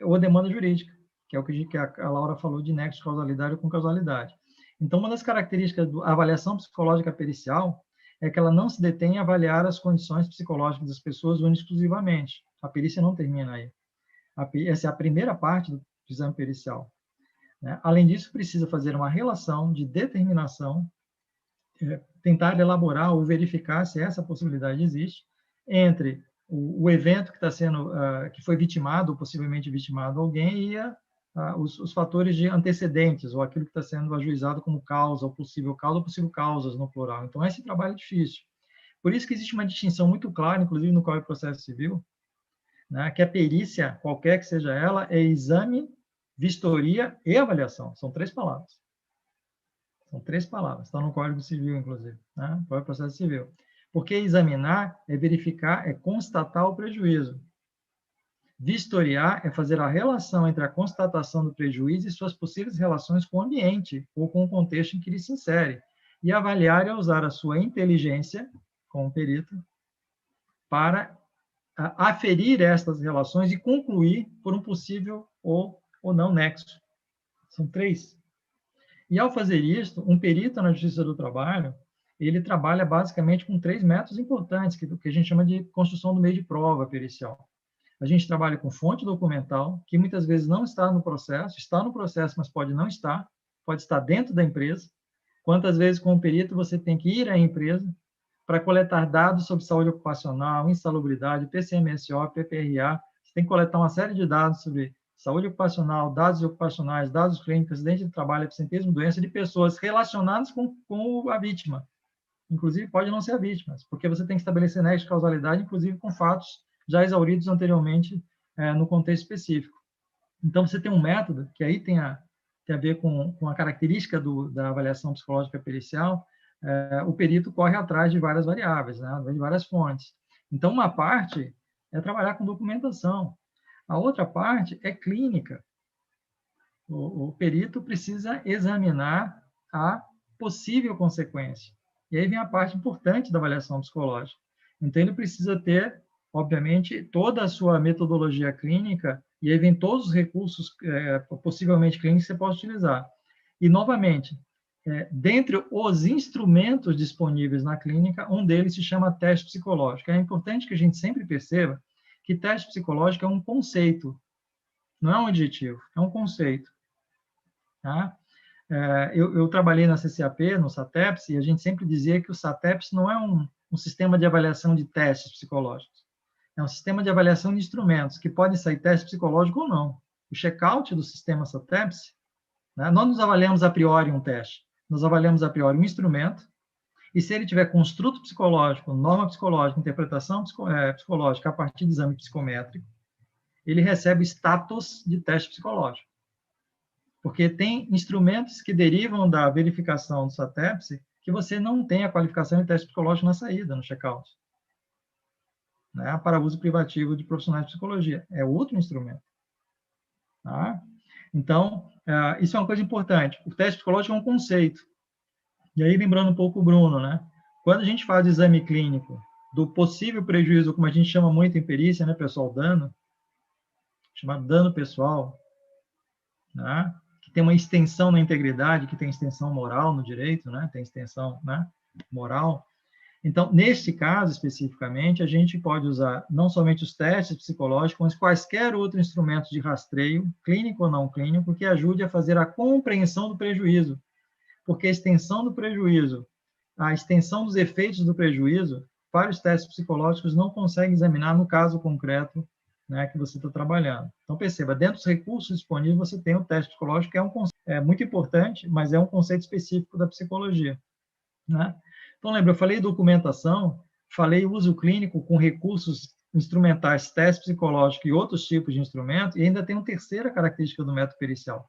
ou demanda jurídica, que é o que a Laura falou de nexo de causalidade com causalidade. Então, uma das características da avaliação psicológica pericial é que ela não se detém a avaliar as condições psicológicas das pessoas única e exclusivamente. A perícia não termina aí. Essa é a primeira parte do exame pericial. Além disso, precisa fazer uma relação de determinação, tentar elaborar ou verificar se essa possibilidade existe entre o evento que está sendo, que foi vitimado ou possivelmente vitimado alguém e os fatores de antecedentes ou aquilo que está sendo ajuizado como causa ou possível causas no plural. Então, esse trabalho é difícil. Por isso que existe uma distinção muito clara, inclusive no Código de Processo Civil, né, que a perícia, qualquer que seja ela, é exame, vistoria e avaliação. São 3 palavras. São 3 palavras. Está no Código Civil, inclusive, né? Código de Processo Civil. Porque examinar é verificar, é constatar o prejuízo. Vistoriar é fazer a relação entre a constatação do prejuízo e suas possíveis relações com o ambiente ou com o contexto em que ele se insere. E avaliar é usar a sua inteligência, como perito, para aferir estas relações e concluir por um possível ou não nexo. São 3. E, ao fazer isso, um perito na Justiça do Trabalho, ele trabalha basicamente com 3 métodos importantes, que a gente chama de construção do meio de prova pericial. A gente trabalha com fonte documental, que muitas vezes não está no processo, mas pode não estar, pode estar dentro da empresa. Quantas vezes, como perito, você tem que ir à empresa para coletar dados sobre saúde ocupacional, insalubridade, PCMSO, PPRA. Você tem que coletar uma série de dados sobre saúde ocupacional, dados ocupacionais, dados clínicos, acidente de trabalho, absenteísmo, doença de pessoas relacionadas com a vítima. Inclusive, pode não ser a vítima, porque você tem que estabelecer nexo de causalidade, inclusive com fatos já exauridos anteriormente no contexto específico. Então, você tem um método que aí tem a ver com a característica da avaliação psicológica pericial. O perito corre atrás de várias variáveis, né, de várias fontes. Então, uma parte é trabalhar com documentação. A outra parte é clínica. O perito precisa examinar a possível consequência. E aí vem a parte importante da avaliação psicológica. Então, ele precisa ter, obviamente, toda a sua metodologia clínica, e aí vem todos os recursos possivelmente clínicos que você pode utilizar. E, novamente, dentre os instrumentos disponíveis na clínica, um deles se chama teste psicológico. É importante que a gente sempre perceba que teste psicológico é um conceito, não é um adjetivo, é um conceito. Tá? Eu trabalhei na CCAP, no SATEPS, e a gente sempre dizia que o SATEPS não é um sistema de avaliação de testes psicológicos. É um sistema de avaliação de instrumentos, que podem sair teste psicológico ou não. O check-out do sistema SATEPS, né, nós nos avaliamos a priori um teste, nós avaliamos a priori um instrumento, e se ele tiver construto psicológico, norma psicológica, interpretação psicológica a partir de exame psicométrico, ele recebe status de teste psicológico. Porque tem instrumentos que derivam da verificação do SATEPS que você não tem a qualificação de teste psicológico na saída, no check-out. Né? Para uso privativo de profissionais de psicologia. É outro instrumento. Tá? Então, isso é uma coisa importante. O teste psicológico é um conceito. E aí, lembrando um pouco o Bruno, né? Quando a gente faz o exame clínico do possível prejuízo, como a gente chama muito em perícia, né, pessoal, dano, chamado dano pessoal, né? Que tem uma extensão na integridade, que tem extensão moral no direito, né? Tem extensão, né, moral. Então, neste caso, especificamente, a gente pode usar não somente os testes psicológicos, mas quaisquer outros instrumentos de rastreio, clínico ou não clínico, que ajude a fazer a compreensão do prejuízo. Porque a extensão do prejuízo, a extensão dos efeitos do prejuízo, para os testes psicológicos não consegue examinar no caso concreto, né, que você está trabalhando. Então, perceba, dentro dos recursos disponíveis, você tem o teste psicológico, que é um conceito muito importante, mas é um conceito específico da psicologia. Né? Então, lembra, eu falei documentação, falei uso clínico com recursos instrumentais, teste psicológico e outros tipos de instrumento, e ainda tem uma terceira característica do método pericial,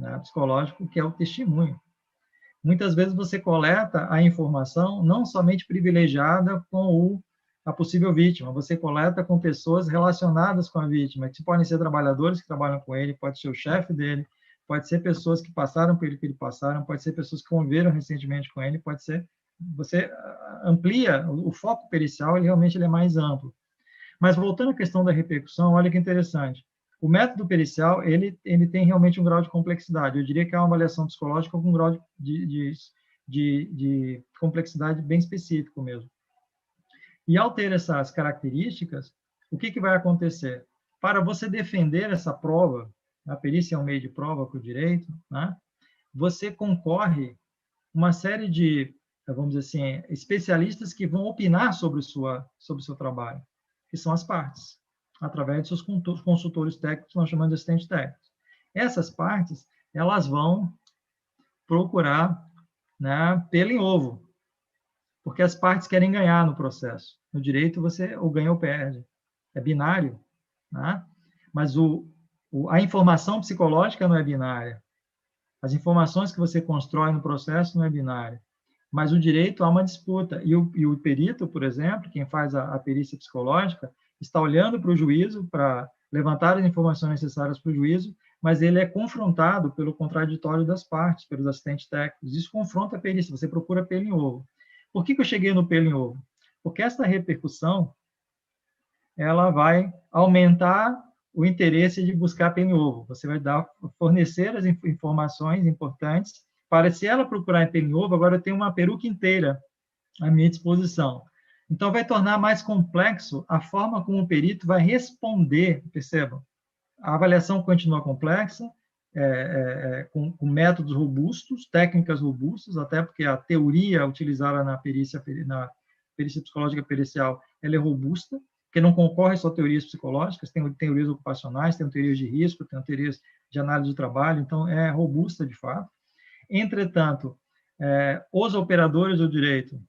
né, psicológico, que é o testemunho. Muitas vezes você coleta a informação não somente privilegiada com a possível vítima, você coleta com pessoas relacionadas com a vítima, que podem ser trabalhadores que trabalham com ele, pode ser o chefe dele, pode ser pessoas que passaram pelo que ele passaram, pode ser pessoas que conviveram recentemente com ele, pode ser... Você amplia o foco pericial, ele realmente é mais amplo. Mas voltando à questão da repercussão, olha que interessante. O método pericial, ele tem realmente um grau de complexidade. Eu diria que é uma avaliação psicológica com um grau de complexidade bem específico mesmo. E ao ter essas características, o que vai acontecer? Para você defender essa prova, a perícia é um meio de prova para o direito, né? Você concorre uma série de, vamos dizer assim, especialistas que vão opinar sobre o seu trabalho, que são as partes, através de seus consultores técnicos, nós chamamos de assistentes técnicos. Essas partes, elas vão procurar, né, pelo em ovo, porque as partes querem ganhar no processo. No direito, você ou ganha ou perde. É binário, né? Mas a informação psicológica não é binária. As informações que você constrói no processo não é binária. Mas o direito há uma disputa. E o perito, por exemplo, quem faz a perícia psicológica, está olhando para o juízo, para levantar as informações necessárias para o juízo, mas ele é confrontado pelo contraditório das partes, pelos assistentes técnicos. Isso confronta a perícia, você procura pelo em ovo. Por que eu cheguei no pelo em ovo? Porque essa repercussão, ela vai aumentar o interesse de buscar pelo em ovo. Você vai fornecer as informações importantes para, se ela procurar pelo em ovo, agora eu tenho uma peruca inteira à minha disposição. Então, vai tornar mais complexo a forma como o perito vai responder, percebam? A avaliação continua complexa, com métodos robustos, técnicas robustas, até porque a teoria utilizada na perícia psicológica pericial, ela é robusta, porque não concorre só teorias psicológicas, tem teorias ocupacionais, tem teorias de risco, tem teorias de análise do trabalho, então é robusta de fato. Entretanto, os operadores do direito,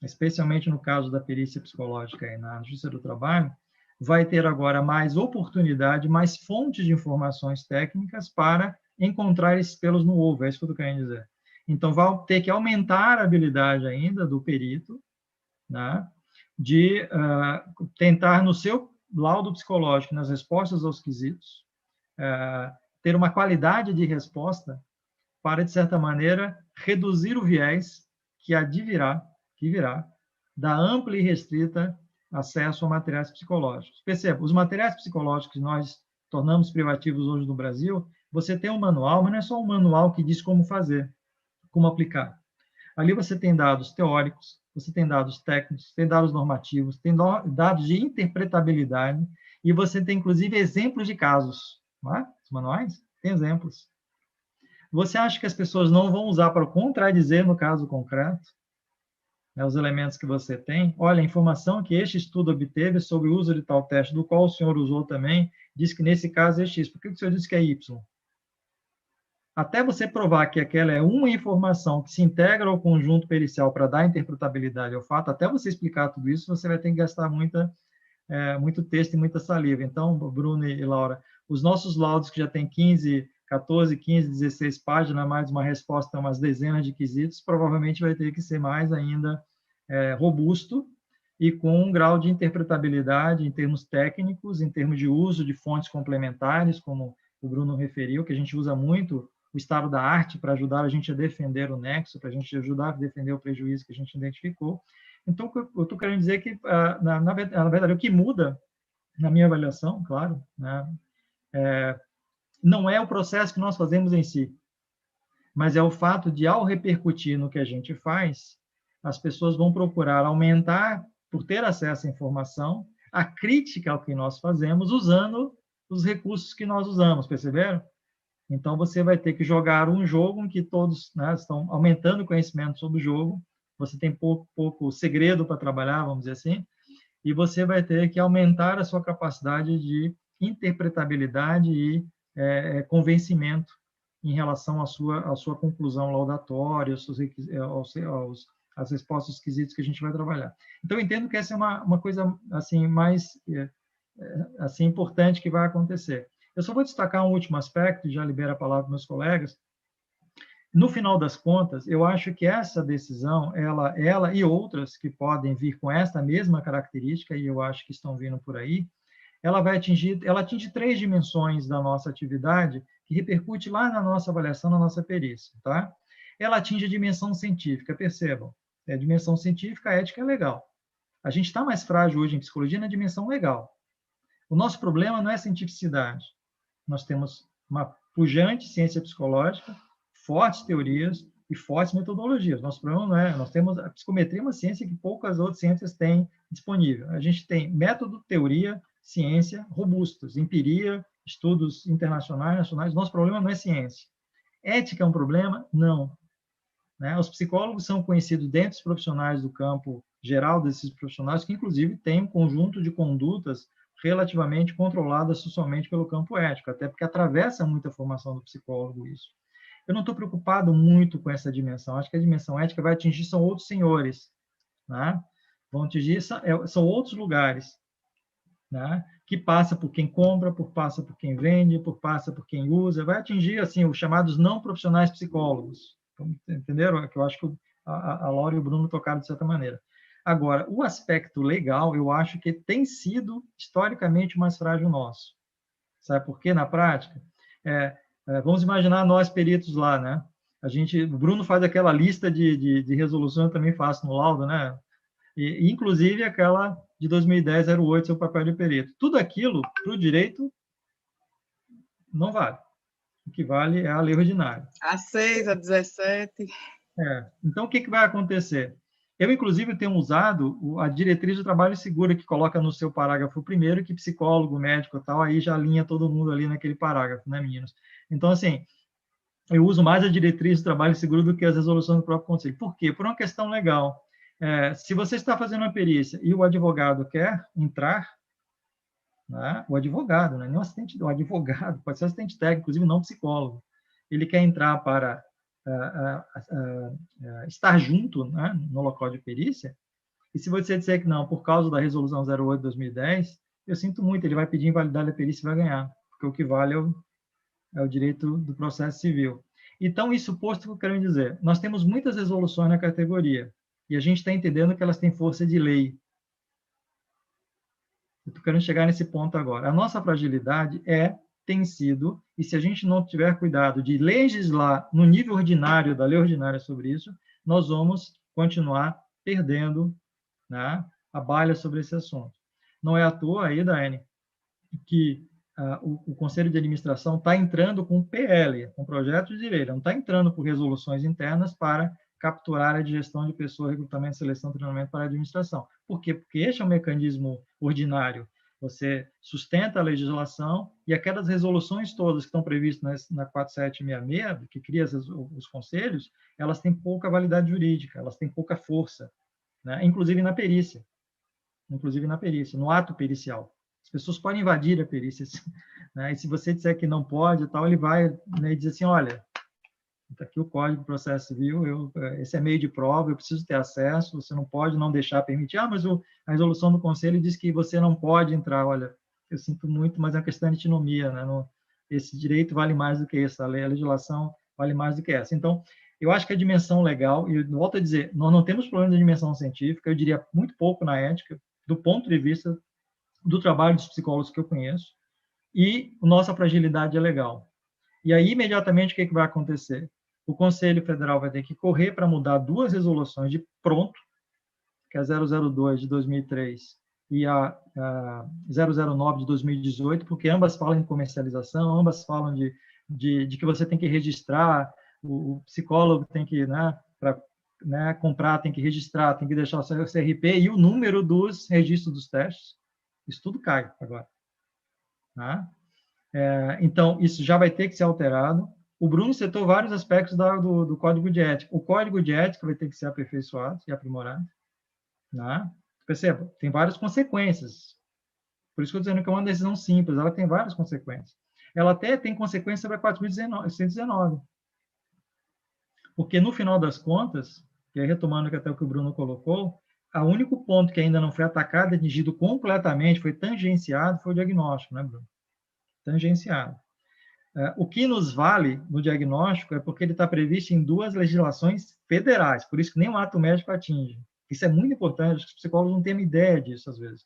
especialmente no caso da perícia psicológica e na Justiça do Trabalho, vai ter agora mais oportunidade, mais fontes de informações técnicas para encontrar esses pelos no ovo, é isso que eu estou querendo dizer. Então, vai ter que aumentar a habilidade ainda do perito, né, de tentar, no seu laudo psicológico, nas respostas aos quesitos, ter uma qualidade de resposta para, de certa maneira, reduzir o viés que virá da ampla e restrita acesso a materiais psicológicos. Perceba, os materiais psicológicos que nós tornamos privativos hoje no Brasil, você tem um manual, mas não é só um manual que diz como fazer, como aplicar. Ali você tem dados teóricos, você tem dados técnicos, tem dados normativos, tem dados de interpretabilidade, e você tem, inclusive, exemplos de casos. Não é? Os manuais têm exemplos. Você acha que as pessoas não vão usar para contradizer no caso concreto, né, os elementos que você tem? Olha, a informação que este estudo obteve sobre o uso de tal teste, do qual o senhor usou também, diz que nesse caso é X. Por que o senhor disse que é Y? Até você provar que aquela é uma informação que se integra ao conjunto pericial para dar interpretabilidade ao fato, até você explicar tudo isso, você vai ter que gastar muito texto e muita saliva. Então, Bruno e Laura, os nossos laudos que já tem 14, 15, 16 páginas, mais uma resposta a umas dezenas de quesitos, provavelmente vai ter que ser mais ainda robusto e com um grau de interpretabilidade em termos técnicos, em termos de uso de fontes complementares, como o Bruno referiu, que a gente usa muito o estado da arte para ajudar a gente a defender o nexo, para a gente ajudar a defender o prejuízo que a gente identificou. Então, eu estou querendo dizer que, na verdade, o que muda, na minha avaliação, claro, né, não é o processo que nós fazemos em si, mas é o fato de, ao repercutir no que a gente faz, as pessoas vão procurar aumentar, por ter acesso à informação, a crítica ao que nós fazemos, usando os recursos que nós usamos, perceberam? Então, você vai ter que jogar um jogo em que todos, né, estão aumentando o conhecimento sobre o jogo, você tem pouco segredo para trabalhar, vamos dizer assim, e você vai ter que aumentar a sua capacidade de interpretabilidade e convencimento em relação à sua conclusão laudatória, as respostas esquisitas que a gente vai trabalhar. Então, eu entendo que essa é uma coisa assim, mais assim, importante que vai acontecer. Eu só vou destacar um último aspecto, e já libero a palavra para meus colegas. No final das contas, eu acho que essa decisão, ela e outras que podem vir com esta mesma característica, e eu acho que estão vindo por aí, ela atinge 3 dimensões da nossa atividade, que repercute lá na nossa avaliação, na nossa perícia, tá? Ela atinge a dimensão científica, percebam. A dimensão científica, a ética é legal. A gente está mais frágil hoje em psicologia na dimensão legal. O nosso problema não é cientificidade. Nós temos uma pujante ciência psicológica, fortes teorias e fortes metodologias. Nosso problema não é... Nós temos a psicometria, uma ciência que poucas outras ciências têm disponível. A gente tem método, teoria, ciência robustas, empiria, estudos internacionais, nacionais. Nosso problema não é ciência. Ética é um problema? Não. Né? Os psicólogos são conhecidos dentro dos profissionais do campo geral desses profissionais, que inclusive têm um conjunto de condutas relativamente controladas socialmente pelo campo ético, até porque atravessa muita formação do psicólogo isso. Eu não estou preocupado muito com essa dimensão. Acho que a dimensão ética vai atingir são outros senhores, né? Vão atingir são outros lugares, né? Que passa por quem compra, passa por quem vende, passa por quem usa, vai atingir assim os chamados não profissionais psicólogos. Entenderam? Que eu acho que a Laura e o Bruno tocaram de certa maneira. Agora, o aspecto legal, eu acho que tem sido historicamente mais frágil nosso. Sabe por quê? Na prática, vamos imaginar nós peritos lá, né? O Bruno faz aquela lista de resolução, eu também faço no laudo, né? E inclusive aquela de 2010-08, seu papel de perito. Tudo aquilo, para o direito, não vale. O que vale é a lei ordinária. A 6, a 17. Então, o que vai acontecer? Eu, inclusive, tenho usado a diretriz do trabalho seguro, que coloca no seu parágrafo primeiro, que psicólogo, médico e tal, aí já alinha todo mundo ali naquele parágrafo, né, meninos? Então, assim, eu uso mais a diretriz do trabalho seguro do que as resoluções do próprio conselho. Por quê? Por uma questão legal. Se você está fazendo uma perícia e o advogado quer entrar, né, o advogado, né, não assistente, o advogado, pode ser assistente técnico, inclusive não psicólogo, ele quer entrar para estar junto, né, no local de perícia, e se você disser que não, por causa da resolução 08 de 2010, eu sinto muito, ele vai pedir invalidade da perícia e vai ganhar, porque o que vale é o direito do processo civil. Então, isso posto que eu quero dizer, nós temos muitas resoluções na categoria, e a gente está entendendo que elas têm força de lei. Eu estou querendo chegar nesse ponto agora. A nossa fragilidade tem sido, e se a gente não tiver cuidado de legislar no nível ordinário, da lei ordinária sobre isso, nós vamos continuar perdendo, né, a baila sobre esse assunto. Não é à toa aí, Daiane, que o Conselho de Administração está entrando com PL, com projetos de lei, não está entrando por resoluções internas para capturar a área de gestão de pessoas, recrutamento, seleção, treinamento para a administração. Por quê? Porque este é um mecanismo ordinário. Você sustenta a legislação e aquelas resoluções todas que estão previstas na 4766, que cria os conselhos, elas têm pouca validade jurídica, elas têm pouca força, né? Inclusive na perícia, no ato pericial. As pessoas podem invadir a perícia, né? E se você disser que não pode, tal, ele vai, né, dizer assim, olha, está aqui o Código de Processo Civil, esse é meio de prova, eu preciso ter acesso, você não pode não deixar permitir. Mas a resolução do Conselho diz que você não pode entrar. Olha, eu sinto muito, mas é uma questão de antinomia, né? Esse direito vale mais do que esse, a legislação vale mais do que essa. Então, eu acho que a dimensão legal, e volto a dizer, nós não temos problema de dimensão científica, eu diria muito pouco na ética, do ponto de vista do trabalho dos psicólogos que eu conheço, e nossa fragilidade é legal. E aí, imediatamente, o que vai acontecer? O Conselho Federal vai ter que correr para mudar 2 resoluções de pronto, que é a 002 de 2003 e a 009 de 2018, porque ambas falam em comercialização, ambas falam de que você tem que registrar, o psicólogo tem que, né, para, né, comprar, tem que registrar, tem que deixar o seu CRP e o número dos registros dos testes. Isso tudo cai agora. Tá? Então, isso já vai ter que ser alterado. O Bruno citou vários aspectos do Código de Ética. O Código de Ética vai ter que ser aperfeiçoado e aprimorado. Né? Perceba, tem várias consequências. Por isso que eu estou dizendo que é uma decisão simples, ela tem várias consequências. Ela até tem consequências sobre a 4.119. Porque, no final das contas, e aí retomando até o que o Bruno colocou, o único ponto que ainda não foi atacado, atingido completamente, foi tangenciado, foi o diagnóstico, né, Bruno? Tangenciado. O que nos vale no diagnóstico é porque ele está previsto em 2 legislações federais, por isso que nenhum ato médico atinge. Isso é muito importante, os psicólogos não têm ideia disso, às vezes.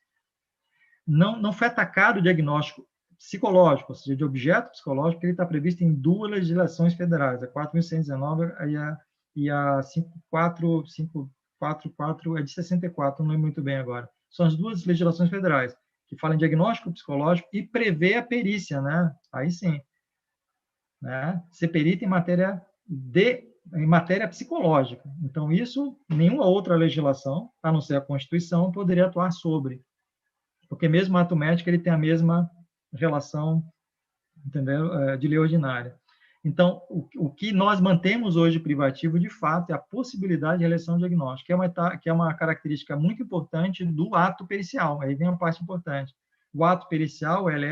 não foi atacado o diagnóstico psicológico, ou seja, de objeto psicológico, que ele está previsto em 2 legislações federais, a 4.119 e a 544 é de 64, não lembro muito bem agora. São as 2 legislações federais, que falam em diagnóstico psicológico e prevê a perícia, né? Aí sim. Né? Ser perito em matéria psicológica. Então, isso, nenhuma outra legislação, a não ser a Constituição, poderia atuar sobre. Porque mesmo o ato médico, ele tem a mesma relação, entendeu? De lei ordinária. Então, o que nós mantemos hoje privativo, de fato, é a possibilidade de realização diagnóstica, que é uma característica muito importante do ato pericial. Aí vem a parte importante. O ato pericial, ele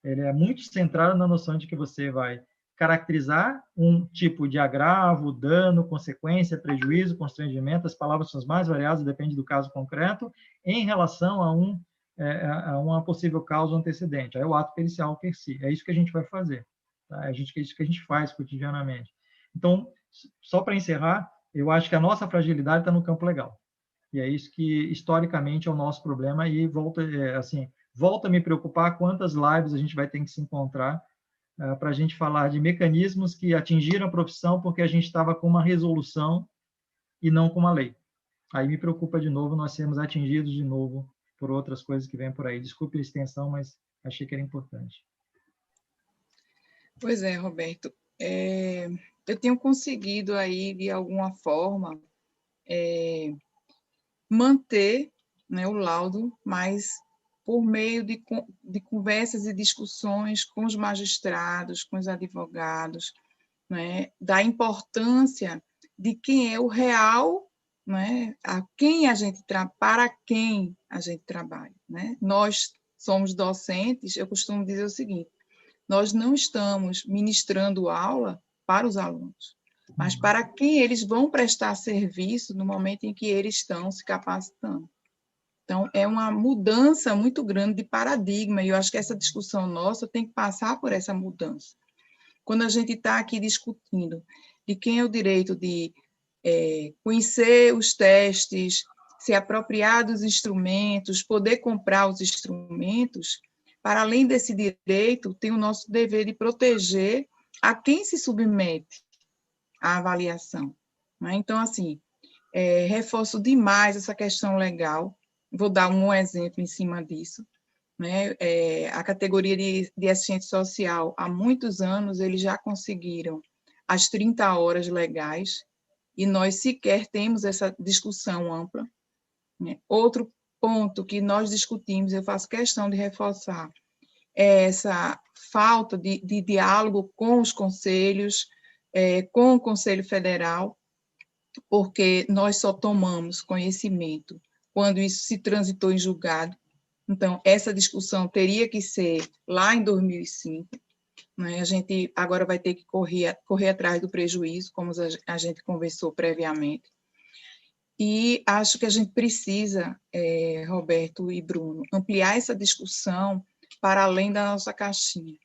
é muito centrado na noção de que você vai caracterizar um tipo de agravo, dano, consequência, prejuízo, constrangimento, as palavras são as mais variadas, depende do caso concreto, em relação a uma possível causa antecedente. Aí é o ato pericial per si. É isso que a gente vai fazer. Tá? É isso que a gente faz cotidianamente. Então, só para encerrar, eu acho que a nossa fragilidade está no campo legal. E é isso que, historicamente, é o nosso problema. E volta a me preocupar quantas lives a gente vai ter que se encontrar para a gente falar de mecanismos que atingiram a profissão porque a gente estava com uma resolução e não com uma lei. Aí me preocupa de novo nós sermos atingidos de novo por outras coisas que vêm por aí. Desculpe a extensão, mas achei que era importante. Pois é, Roberto. Eu tenho conseguido aí, de alguma forma, manter, né, o laudo, mas por meio de conversas e discussões com os magistrados, com os advogados, né, da importância de quem é o real, né, para quem a gente trabalha. Né? Nós somos docentes, eu costumo dizer o seguinte, nós não estamos ministrando aula para os alunos, mas para quem eles vão prestar serviço no momento em que eles estão se capacitando. Então, é uma mudança muito grande de paradigma, e eu acho que essa discussão nossa tem que passar por essa mudança. Quando a gente está aqui discutindo de quem é o direito de conhecer os testes, se apropriar dos instrumentos, poder comprar os instrumentos, para além desse direito, tem o nosso dever de proteger a quem se submete à avaliação. Né? Então, assim, reforço demais essa questão legal. Vou dar um exemplo em cima disso. Né? A categoria de assistente social, há muitos anos, eles já conseguiram as 30 horas legais, e nós sequer temos essa discussão ampla. Né? Outro ponto que nós discutimos, eu faço questão de reforçar, é essa falta de diálogo com os conselhos, com o Conselho Federal, porque nós só tomamos conhecimento quando isso se transitou em julgado. Então, essa discussão teria que ser lá em 2005. Né? A gente agora vai ter que correr atrás do prejuízo, como a gente conversou previamente. E acho que a gente precisa, Roberto e Bruno, ampliar essa discussão para além da nossa caixinha,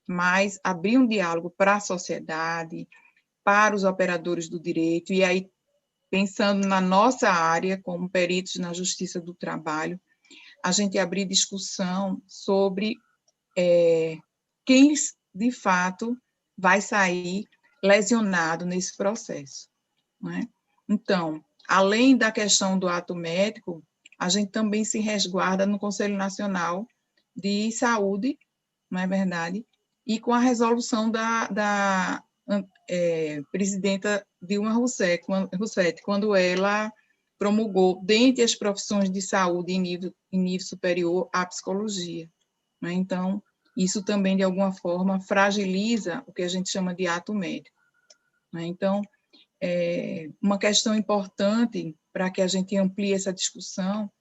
mas abrir um diálogo para a sociedade, para os operadores do direito, e aí, pensando na nossa área, como peritos na Justiça do Trabalho, a gente abrir discussão sobre quem, de fato, vai sair lesionado nesse processo. Né? Então, além da questão do ato médico, a gente também se resguarda no Conselho Nacional de Saúde, não é verdade? E com a resolução da presidenta Dilma Rousseff, quando ela promulgou, dentre as profissões de saúde em nível superior, a psicologia. Né? Então, isso também, de alguma forma, fragiliza o que a gente chama de ato médico. Né? Então, uma questão importante para que a gente amplie essa discussão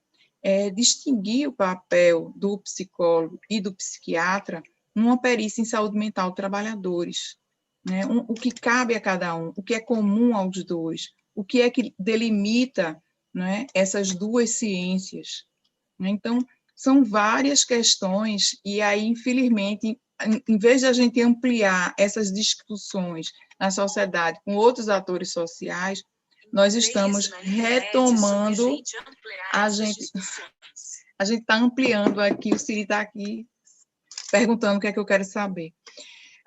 é distinguir o papel do psicólogo e do psiquiatra numa perícia em saúde mental de trabalhadores. Né? O que cabe a cada um, o que é comum aos dois, o que é que delimita, né, essas duas ciências. Né? Então, são várias questões, e aí, infelizmente, em vez de a gente ampliar essas discussões na sociedade com outros atores sociais, nós estamos retomando a gente está ampliando aqui, o Ciri está aqui perguntando o que é que eu quero saber.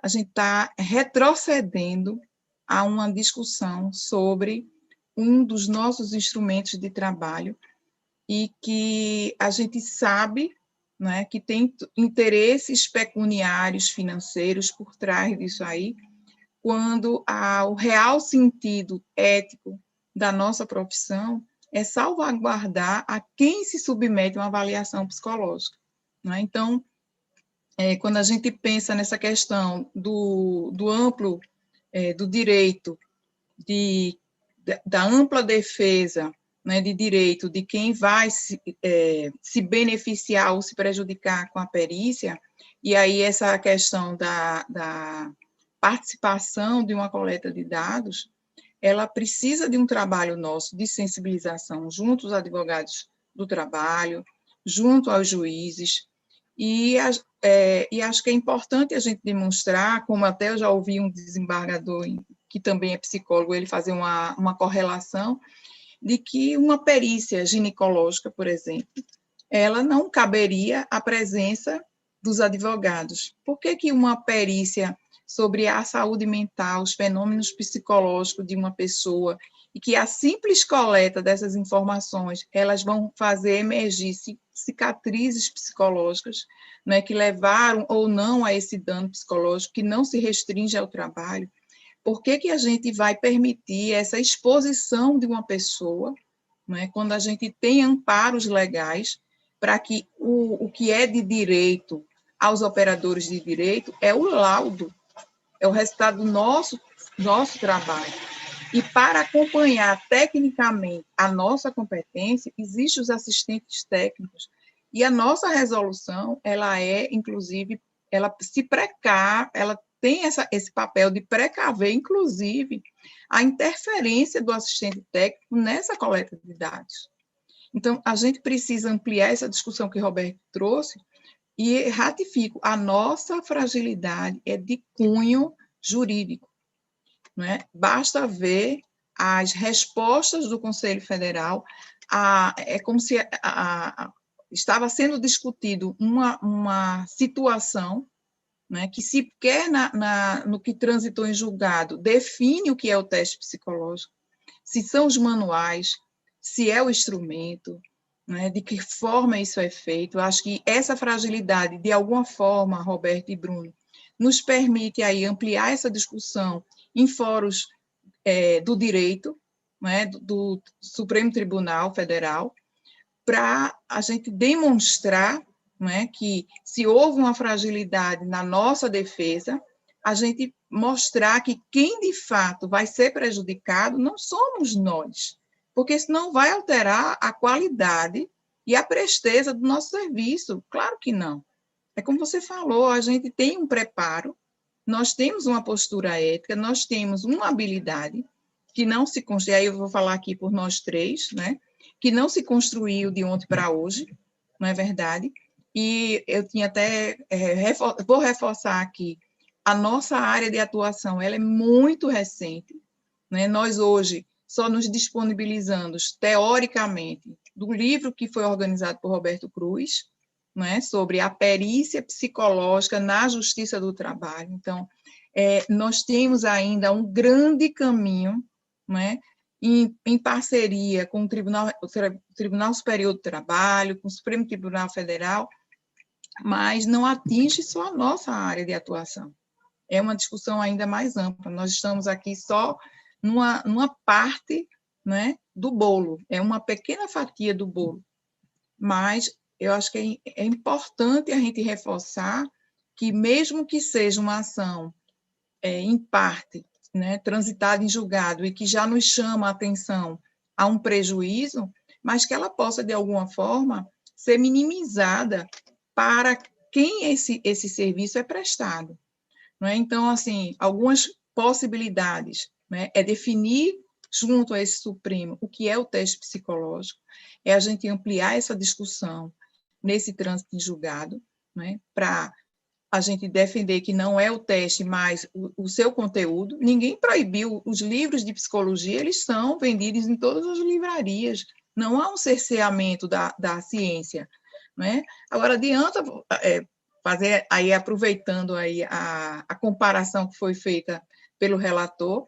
A gente está retrocedendo a uma discussão sobre um dos nossos instrumentos de trabalho e que a gente sabe, né, que tem interesses pecuniários, financeiros por trás disso aí, quando o real sentido ético da nossa profissão é salvaguardar a quem se submete a uma avaliação psicológica. Né? Então, quando a gente pensa nessa questão do amplo, do direito, da ampla defesa, né, de direito de quem vai se beneficiar ou se prejudicar com a perícia, e aí essa questão da participação de uma coleta de dados, ela precisa de um trabalho nosso de sensibilização junto aos advogados do trabalho, junto aos juízes, e acho que é importante a gente demonstrar, como até eu já ouvi um desembargador, que também é psicólogo, ele fazer uma correlação, de que uma perícia ginecológica, por exemplo, ela não caberia à presença dos advogados. Por que uma perícia sobre a saúde mental, os fenômenos psicológicos de uma pessoa, e que a simples coleta dessas informações, elas vão fazer emergir cicatrizes psicológicas, né, que levaram ou não a esse dano psicológico, que não se restringe ao trabalho? Por que a gente vai permitir essa exposição de uma pessoa, né, quando a gente tem amparos legais para que o que é de direito aos operadores de direito é o laudo, é o resultado do nosso trabalho. E para acompanhar tecnicamente a nossa competência, existem os assistentes técnicos. E a nossa resolução, ela inclusive, ela tem esse papel de precaver, inclusive, a interferência do assistente técnico nessa coleta de dados. Então, a gente precisa ampliar essa discussão que o Roberto trouxe, e ratifico, a nossa fragilidade é de cunho jurídico. Não é? Basta ver as respostas do Conselho Federal, é como se estava sendo discutido uma situação, né, que sequer no que transitou em julgado define o que é o teste psicológico, se são os manuais, se é o instrumento, né, de que forma isso é feito. Eu acho que essa fragilidade, de alguma forma, Roberto e Bruno, nos permite aí ampliar essa discussão em fóruns do direito, né, do Supremo Tribunal Federal, para a gente demonstrar, né, que se houve uma fragilidade na nossa defesa, a gente mostrar que quem de fato vai ser prejudicado não somos nós, porque senão vai alterar a qualidade e a presteza do nosso serviço. Claro que não. É como você falou, a gente tem um preparo, nós temos uma postura ética, nós temos uma habilidade que não se construiu, aí eu vou falar aqui por nós três, né, que não se construiu de ontem para hoje, não é verdade? E eu tinha até, vou reforçar aqui, a nossa área de atuação, ela é muito recente, né? Nós hoje só nos disponibilizamos, teoricamente, do livro que foi organizado por Roberto Cruz, né, sobre a perícia psicológica na Justiça do Trabalho. Então, nós temos ainda um grande caminho, né, em parceria com o Tribunal Superior do Trabalho, com o Supremo Tribunal Federal, mas não atinge só a nossa área de atuação. É uma discussão ainda mais ampla. Nós estamos aqui só numa parte, né, do bolo, é uma pequena fatia do bolo. Mas eu acho que é importante a gente reforçar que, mesmo que seja uma ação, em parte, né, transitada em julgado, e que já nos chama a atenção a um prejuízo, mas que ela possa, de alguma forma, ser minimizada para quem esse serviço é prestado. Não é? Então, assim, algumas possibilidades, né, é definir, junto a esse Supremo, o que é o teste psicológico, é a gente ampliar essa discussão nesse trânsito em julgado, né, para a gente defender que não é o teste, mas o seu conteúdo. Ninguém proibiu, os livros de psicologia, eles são vendidos em todas as livrarias, não há um cerceamento da ciência, né? Agora, adianta fazer, aí aproveitando aí a comparação que foi feita pelo relator,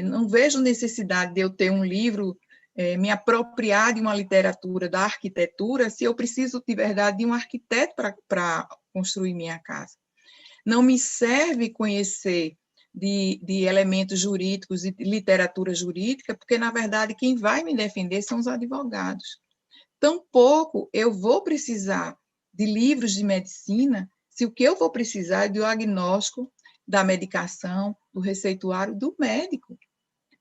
não vejo necessidade de eu ter um livro, me apropriar de uma literatura da arquitetura, se eu preciso, de verdade, de um arquiteto para construir minha casa. Não me serve conhecer de elementos jurídicos e literatura jurídica, porque, na verdade, quem vai me defender são os advogados. Tampouco eu vou precisar de livros de medicina se o que eu vou precisar é do diagnóstico, da medicação, do receituário do médico.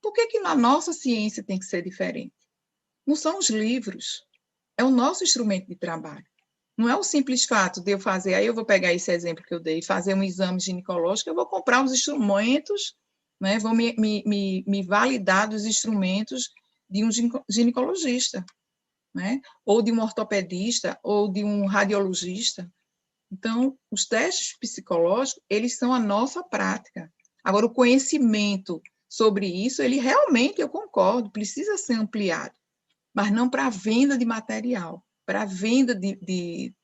Por que na nossa ciência tem que ser diferente? Não são os livros, é o nosso instrumento de trabalho. Não é o simples fato de eu fazer, aí eu vou pegar esse exemplo que eu dei, fazer um exame ginecológico, eu vou comprar os instrumentos, né, vou me validar dos instrumentos de um ginecologista, né, ou de um ortopedista, ou de um radiologista. Então, os testes psicológicos, eles são a nossa prática. Agora, o conhecimento sobre isso, ele realmente, eu concordo, precisa ser ampliado, mas não para a venda de material, para a venda de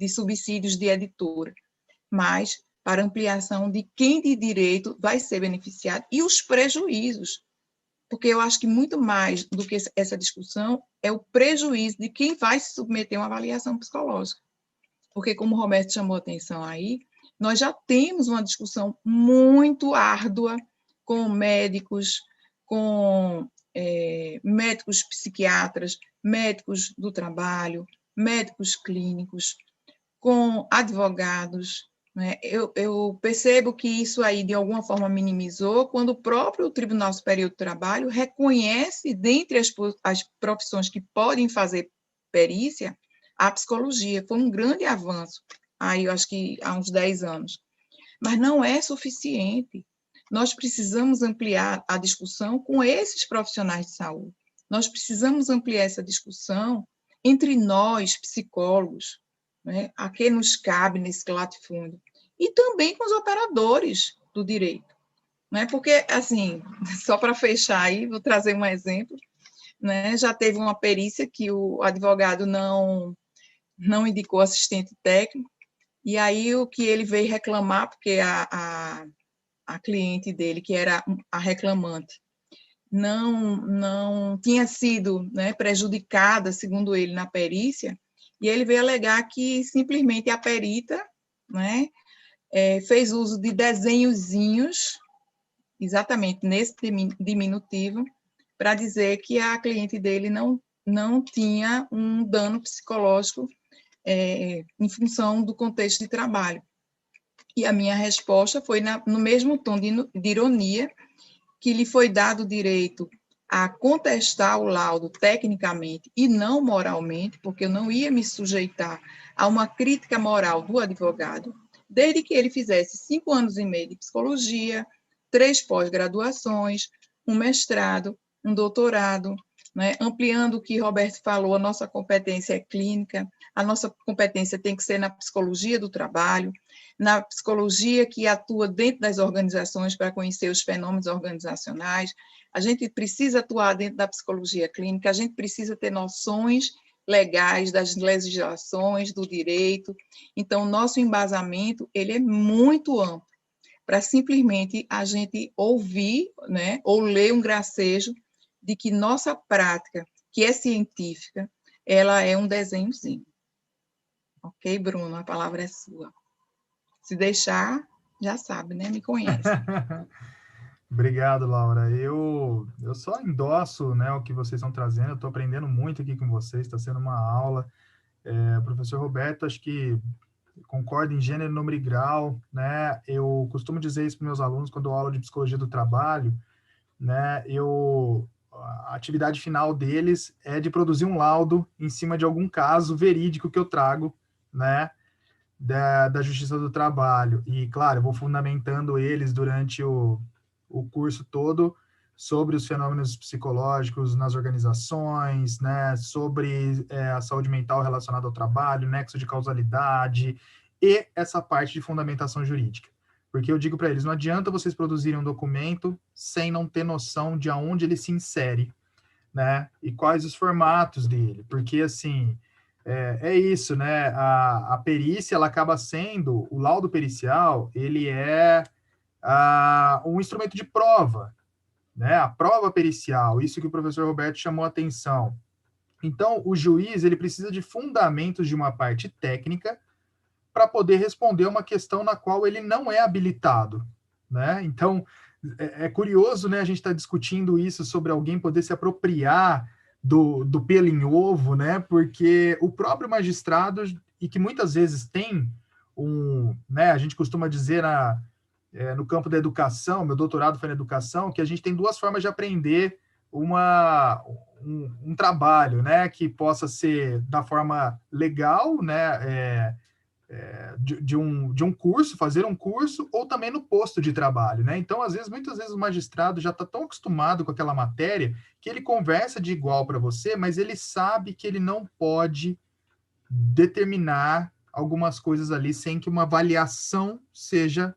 subsídios de editora, mas para ampliação de quem de direito vai ser beneficiado e os prejuízos, porque eu acho que muito mais do que essa discussão é o prejuízo de quem vai se submeter a uma avaliação psicológica. Porque, como o Roberto chamou a atenção aí, nós já temos uma discussão muito árdua com médicos, com médicos psiquiatras, médicos do trabalho, médicos clínicos, com advogados, né? Eu percebo que isso aí, de alguma forma, minimizou quando o próprio Tribunal Superior do Trabalho reconhece, dentre as profissões que podem fazer perícia, a psicologia. Foi um grande avanço, aí eu acho que há uns 10 anos. Mas não é suficiente. Nós precisamos ampliar a discussão com esses profissionais de saúde. Nós precisamos ampliar essa discussão entre nós, psicólogos, né, a quem nos cabe nesse latifúndio, e também com os operadores do direito. Né, porque, assim, só para fechar aí, vou trazer um exemplo, né, já teve uma perícia que o advogado não indicou assistente técnico, e aí o que ele veio reclamar, porque a cliente dele, que era a reclamante, não tinha sido, né, prejudicada, segundo ele, na perícia, e ele veio alegar que simplesmente a perita, né, fez uso de desenhozinhos, exatamente nesse diminutivo, para dizer que a cliente dele não tinha um dano psicológico em função do contexto de trabalho. E a minha resposta foi no mesmo tom de ironia, que lhe foi dado o direito a contestar o laudo tecnicamente e não moralmente, porque eu não ia me sujeitar a uma crítica moral do advogado, desde que ele fizesse 5 anos e meio de psicologia, 3 pós-graduações, um mestrado, um doutorado, né? Ampliando o que Roberto falou, a nossa competência é clínica, a nossa competência tem que ser na psicologia do trabalho, na psicologia que atua dentro das organizações para conhecer os fenômenos organizacionais. A gente precisa atuar dentro da psicologia clínica, a gente precisa ter noções legais das legislações, do direito. Então, o nosso embasamento ele é muito amplo, para simplesmente a gente ouvir, né, ou ler um gracejo de que nossa prática, que é científica, ela é um desenhozinho. Ok, Bruno? A palavra é sua. Se deixar, já sabe, né? Me conhece. Obrigado, Laura. Eu só endosso, né, o que vocês estão trazendo. Eu estou aprendendo muito aqui com vocês, está sendo uma aula. Professor Roberto, acho que concordo em gênero, número e grau, né? Eu costumo dizer isso para meus alunos quando eu dou aula de psicologia do trabalho, né? A atividade final deles é de produzir um laudo em cima de algum caso verídico que eu trago, né? Da Justiça do Trabalho. E, claro, eu vou fundamentando eles durante o curso todo sobre os fenômenos psicológicos nas organizações, né, sobre a saúde mental relacionada ao trabalho, nexo de causalidade e essa parte de fundamentação jurídica. Porque eu digo para eles, não adianta vocês produzirem um documento sem não ter noção de aonde ele se insere, né, e quais os formatos dele. Porque, assim, é isso, né? A perícia, ela acaba sendo, o laudo pericial, ele é um instrumento de prova, né? A prova pericial, isso que o professor Roberto chamou a atenção. Então, o juiz, ele precisa de fundamentos de uma parte técnica para poder responder uma questão na qual ele não é habilitado, né? Então, é curioso, né, a gente está discutindo isso sobre alguém poder se apropriar do pelo em ovo, né? Porque o próprio magistrado, e que muitas vezes tem né, a gente costuma dizer no campo da educação, meu doutorado foi na educação, que a gente tem duas formas de aprender um trabalho, né, que possa ser da forma legal, né, de um curso, fazer um curso, ou também no posto de trabalho, né? Então, muitas vezes o magistrado já está tão acostumado com aquela matéria que ele conversa de igual para você, mas ele sabe que ele não pode determinar algumas coisas ali sem que uma avaliação seja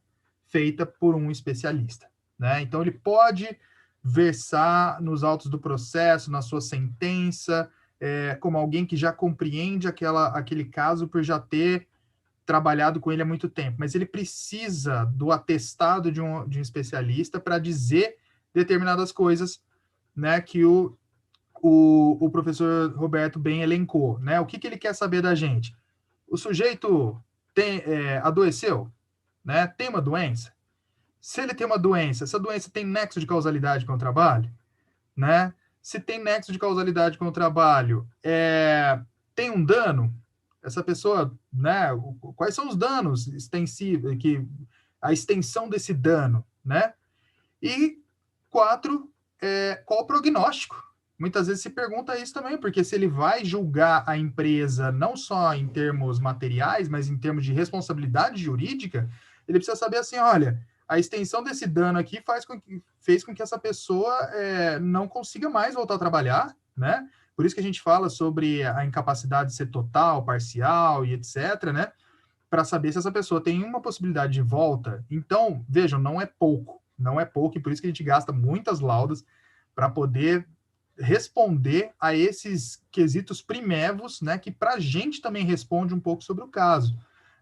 feita por um especialista, né? Então, ele pode versar nos autos do processo, na sua sentença, como alguém que já compreende aquele caso por já ter trabalhado com ele há muito tempo, mas ele precisa do atestado de um especialista para dizer determinadas coisas, né, que o professor Roberto bem elencou, né? O que ele quer saber da gente? O sujeito adoeceu, né? Tem uma doença? Se ele tem uma doença, essa doença tem nexo de causalidade com o trabalho, né? Se tem nexo de causalidade com o trabalho, tem um dano? Essa pessoa, né? Quais são os danos extensivos, a extensão desse dano, né? E 4, qual o prognóstico? Muitas vezes se pergunta isso também, porque se ele vai julgar a empresa não só em termos materiais, mas em termos de responsabilidade jurídica, ele precisa saber assim, olha, a extensão desse dano aqui fez com que essa pessoa não consiga mais voltar a trabalhar, né? Por isso que a gente fala sobre a incapacidade de ser total, parcial e etc., né? Para saber se essa pessoa tem uma possibilidade de volta. Então, vejam, não é pouco, e por isso que a gente gasta muitas laudas para poder responder a esses quesitos primevos, né? Que para a gente também responde um pouco sobre o caso,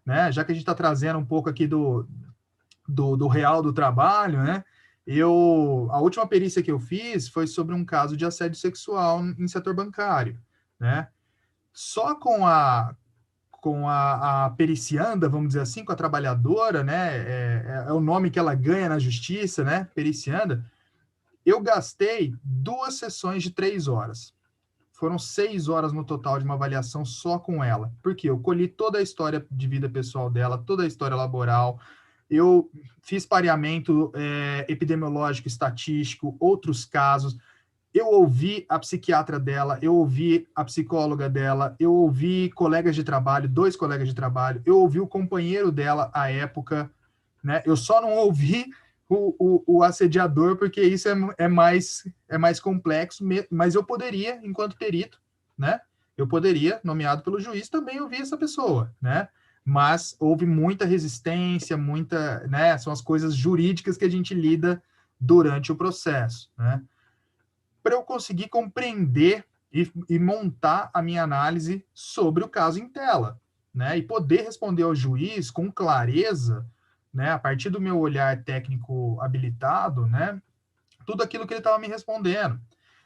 né? Já que a gente está trazendo um pouco aqui do real do trabalho, né? A última perícia que eu fiz foi sobre um caso de assédio sexual em setor bancário, né? Só com a pericianda, vamos dizer assim, com a trabalhadora, né? É o nome que ela ganha na justiça, né? Pericianda. Eu gastei 2 sessões de 3 horas. Foram 6 horas no total de uma avaliação só com ela. Porque eu colhi toda a história de vida pessoal dela, toda a história laboral, eu fiz pareamento epidemiológico, estatístico, outros casos. Eu ouvi a psiquiatra dela, eu ouvi a psicóloga dela, eu ouvi colegas de trabalho, 2 colegas de trabalho, eu ouvi o companheiro dela à época, né? Eu só não ouvi o assediador, porque isso é mais complexo, mas eu poderia, enquanto perito, né? Eu poderia, nomeado pelo juiz, também ouvir essa pessoa, né? Mas houve muita resistência, né? São as coisas jurídicas que a gente lida durante o processo, né? Para eu conseguir compreender e montar a minha análise sobre o caso em tela, né? E poder responder ao juiz com clareza, né? A partir do meu olhar técnico habilitado, né? Tudo aquilo que ele estava me respondendo.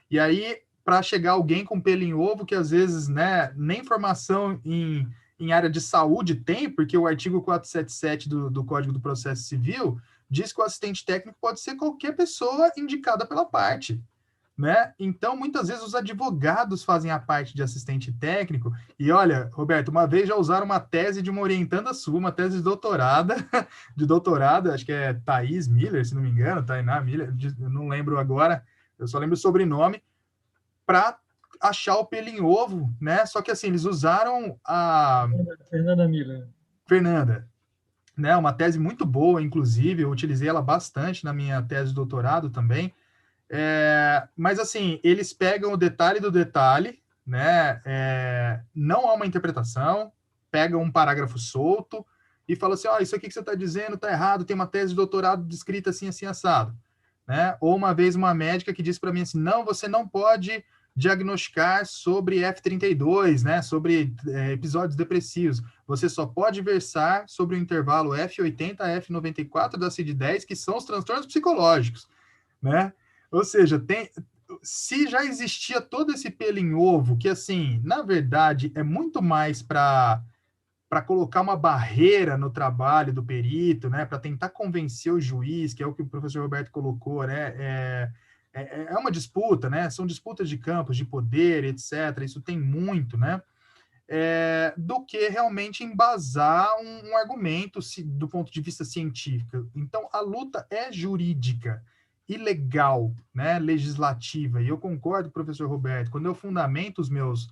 E aí, para chegar alguém com pelo em ovo, que às vezes, né, nem formação em área de saúde tem, porque o artigo 477 do Código do Processo Civil diz que o assistente técnico pode ser qualquer pessoa indicada pela parte, né? Então, muitas vezes, os advogados fazem a parte de assistente técnico. E olha, Roberto, uma vez já usaram uma tese de uma orientanda sua, uma tese de doutorado, acho que é Thaís Miller, se não me engano, Tainá Miller, eu não lembro agora, eu só lembro o sobrenome, para achar o pelo em ovo, né? Só que assim, eles usaram a Fernanda Miller. Fernanda, né? Uma tese muito boa, inclusive, eu utilizei ela bastante na minha tese de doutorado também. Mas assim, eles pegam o detalhe do detalhe, né? Não há uma interpretação, pegam um parágrafo solto e falam assim, isso aqui que você está dizendo está errado, tem uma tese de doutorado descrita assim, assim, assado. Né? Ou uma vez uma médica que disse para mim assim, não, você não pode diagnosticar sobre F32, né, sobre episódios depressivos. Você só pode versar sobre o intervalo F80 a F94 da CID-10, que são os transtornos psicológicos, né? Ou seja, se já existia todo esse pelo em ovo, que, assim, na verdade, é muito mais para colocar uma barreira no trabalho do perito, né, para tentar convencer o juiz, que é o que o professor Roberto colocou, né, é uma disputa, né, são disputas de campos, de poder, etc., isso tem muito, né, do que realmente embasar um argumento do ponto de vista científico. Então, a luta é jurídica e legal, né, legislativa, e eu concordo com o professor Roberto, quando eu fundamento os meus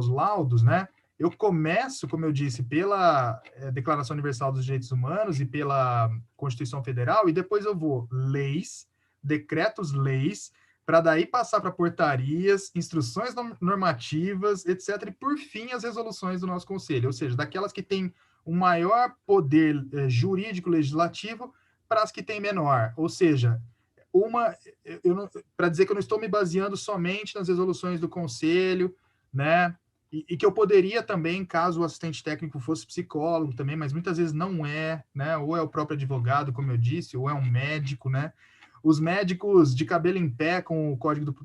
laudos, né, eu começo, como eu disse, pela Declaração Universal dos Direitos Humanos e pela Constituição Federal, e depois eu vou leis, decretos-leis, para daí passar para portarias, instruções normativas, etc., e por fim as resoluções do nosso Conselho, ou seja, daquelas que têm um maior poder jurídico legislativo para as que têm menor, ou seja, para dizer que eu não estou me baseando somente nas resoluções do Conselho, né, e que eu poderia também, caso o assistente técnico fosse psicólogo também, mas muitas vezes não é, né? Ou é o próprio advogado, como eu disse, ou é um médico, né? Os médicos de cabelo em pé com o Código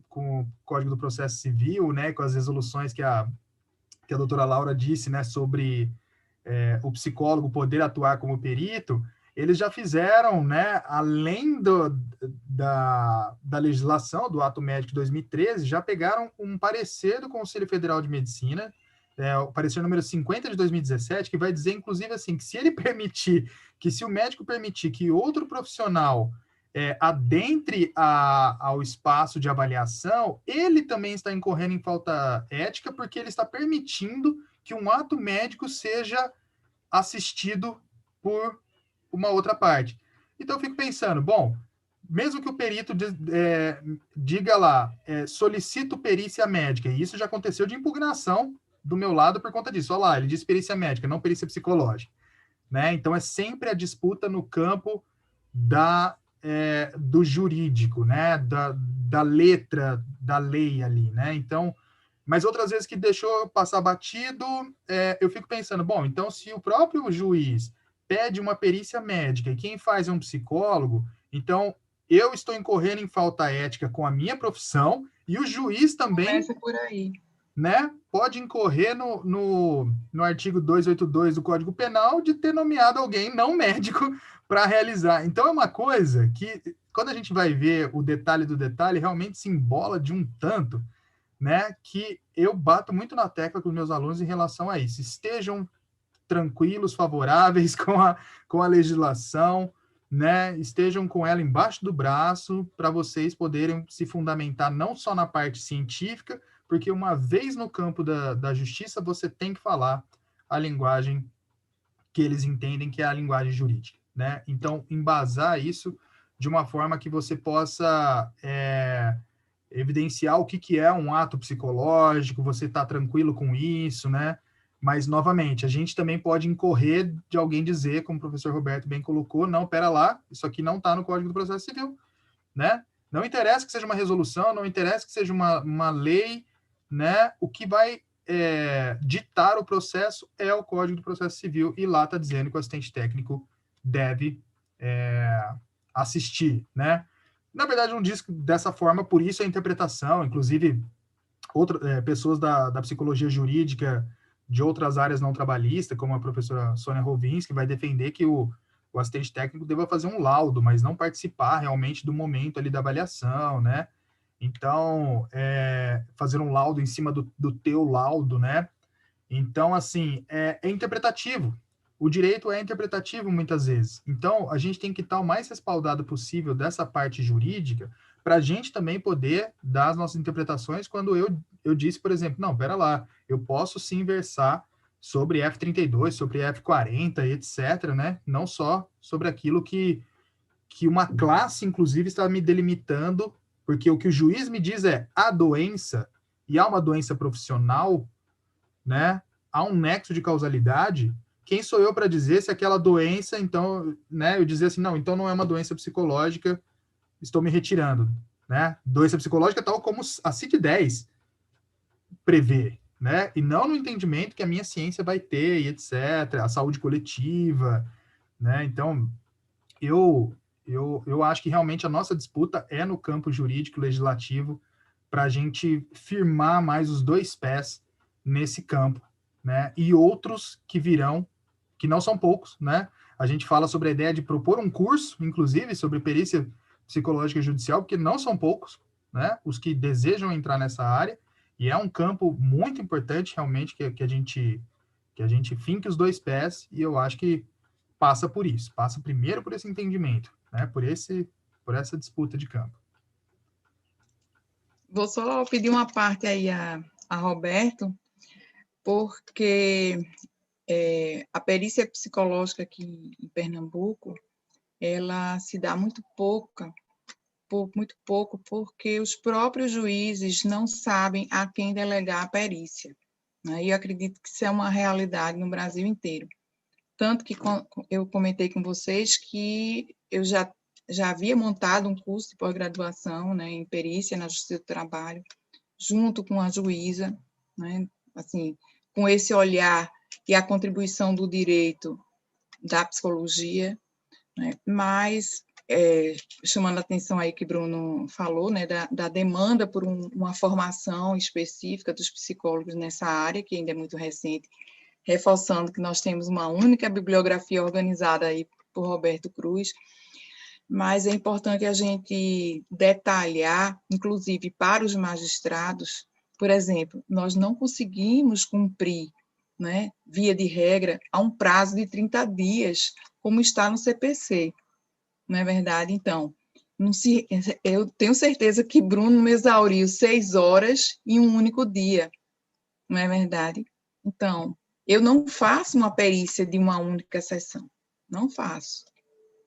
do Processo Civil, né? Com as resoluções que a doutora Laura disse, né? Sobre o psicólogo poder atuar como perito, eles já fizeram, né, além da legislação do Ato Médico de 2013, já pegaram um parecer do Conselho Federal de Medicina, o parecer número 50 de 2017, que vai dizer, inclusive, assim, que se o médico permitir que outro profissional adentre ao espaço de avaliação, ele também está incorrendo em falta ética, porque ele está permitindo que um ato médico seja assistido por uma outra parte. Então, eu fico pensando, bom, mesmo que o perito diga lá, solicito perícia médica, e isso já aconteceu de impugnação do meu lado por conta disso. Olha lá, ele diz perícia médica, não perícia psicológica. Né? Então, é sempre a disputa no campo do jurídico, né? Da letra da lei ali. Né? Então, mas outras vezes que deixou passar batido, eu fico pensando, bom, então se o próprio juiz pede uma perícia médica e quem faz é um psicólogo, então eu estou incorrendo em falta ética com a minha profissão e o juiz também... Começa por aí. Né, pode incorrer no artigo 282 do Código Penal de ter nomeado alguém não médico para realizar. Então, é uma coisa que, quando a gente vai ver o detalhe do detalhe, realmente se embola de um tanto, né, que eu bato muito na tecla com os meus alunos em relação a isso. Estejam tranquilos, favoráveis com a legislação, né, estejam com ela embaixo do braço para vocês poderem se fundamentar não só na parte científica, porque uma vez no campo da justiça, você tem que falar a linguagem que eles entendem que é a linguagem jurídica, né? Então, embasar isso de uma forma que você possa evidenciar o que é um ato psicológico, você está tranquilo com isso, né? Mas, novamente, a gente também pode incorrer de alguém dizer, como o professor Roberto bem colocou, não, pera lá, isso aqui não está no Código do Processo Civil, né? Não interessa que seja uma resolução, não interessa que seja uma lei, né? O que vai ditar o processo é o Código do Processo Civil, e lá está dizendo que o assistente técnico deve assistir, né? Na verdade, não diz dessa forma, por isso a interpretação, inclusive pessoas da psicologia jurídica de outras áreas não trabalhistas, como a professora Sônia Rovinski, vai defender que o assistente técnico deva fazer um laudo, mas não participar realmente do momento ali da avaliação, né? Então, fazer um laudo em cima do teu laudo, né? Então, assim, é interpretativo. O direito é interpretativo muitas vezes. Então, a gente tem que estar o mais respaldado possível dessa parte jurídica para a gente também poder dar as nossas interpretações quando eu disse, por exemplo, não, pera lá, eu posso sim versar sobre F32, sobre F40, etc., né? Não só sobre aquilo que uma classe, inclusive, está me delimitando, porque o que o juiz me diz é a doença, e há uma doença profissional, né? Há um nexo de causalidade. Quem sou eu para dizer se aquela doença, então, né? Eu dizer assim, não, então não é uma doença psicológica, estou me retirando, né? Doença psicológica tal como a CID-10, prever, né? E não no entendimento que a minha ciência vai ter, e etc., a saúde coletiva, né? Então, eu acho que realmente a nossa disputa é no campo jurídico legislativo para a gente firmar mais os dois pés nesse campo, né? E outros que virão, que não são poucos, né? A gente fala sobre a ideia de propor um curso, inclusive, sobre perícia psicológica judicial, porque não são poucos, né? Os que desejam entrar nessa área, e é um campo muito importante, realmente, que a gente finque os dois pés, e eu acho que passa por isso, passa primeiro por esse entendimento, né? Por essa disputa de campo. Vou só pedir uma parte aí a Roberto, porque a perícia psicológica aqui em Pernambuco, ela se dá muito pouco, porque os próprios juízes não sabem a quem delegar a perícia, né? E eu acredito que isso é uma realidade no Brasil inteiro. Tanto que eu comentei com vocês que eu já havia montado um curso de pós-graduação, né, em perícia na Justiça do Trabalho, junto com a juíza, né, assim, com esse olhar e a contribuição do direito da psicologia, né, mas chamando a atenção aí que Bruno falou, né, da demanda por uma formação específica dos psicólogos nessa área, que ainda é muito recente, reforçando que nós temos uma única bibliografia organizada aí por Roberto Cruz, mas é importante a gente detalhar, inclusive para os magistrados, por exemplo, nós não conseguimos cumprir, né, via de regra, a um prazo de 30 dias, como está no CPC, não é verdade? Então, eu tenho certeza que Bruno me exauriu 6 horas em um único dia, não é verdade? Então, eu não faço uma perícia de uma única sessão, não faço,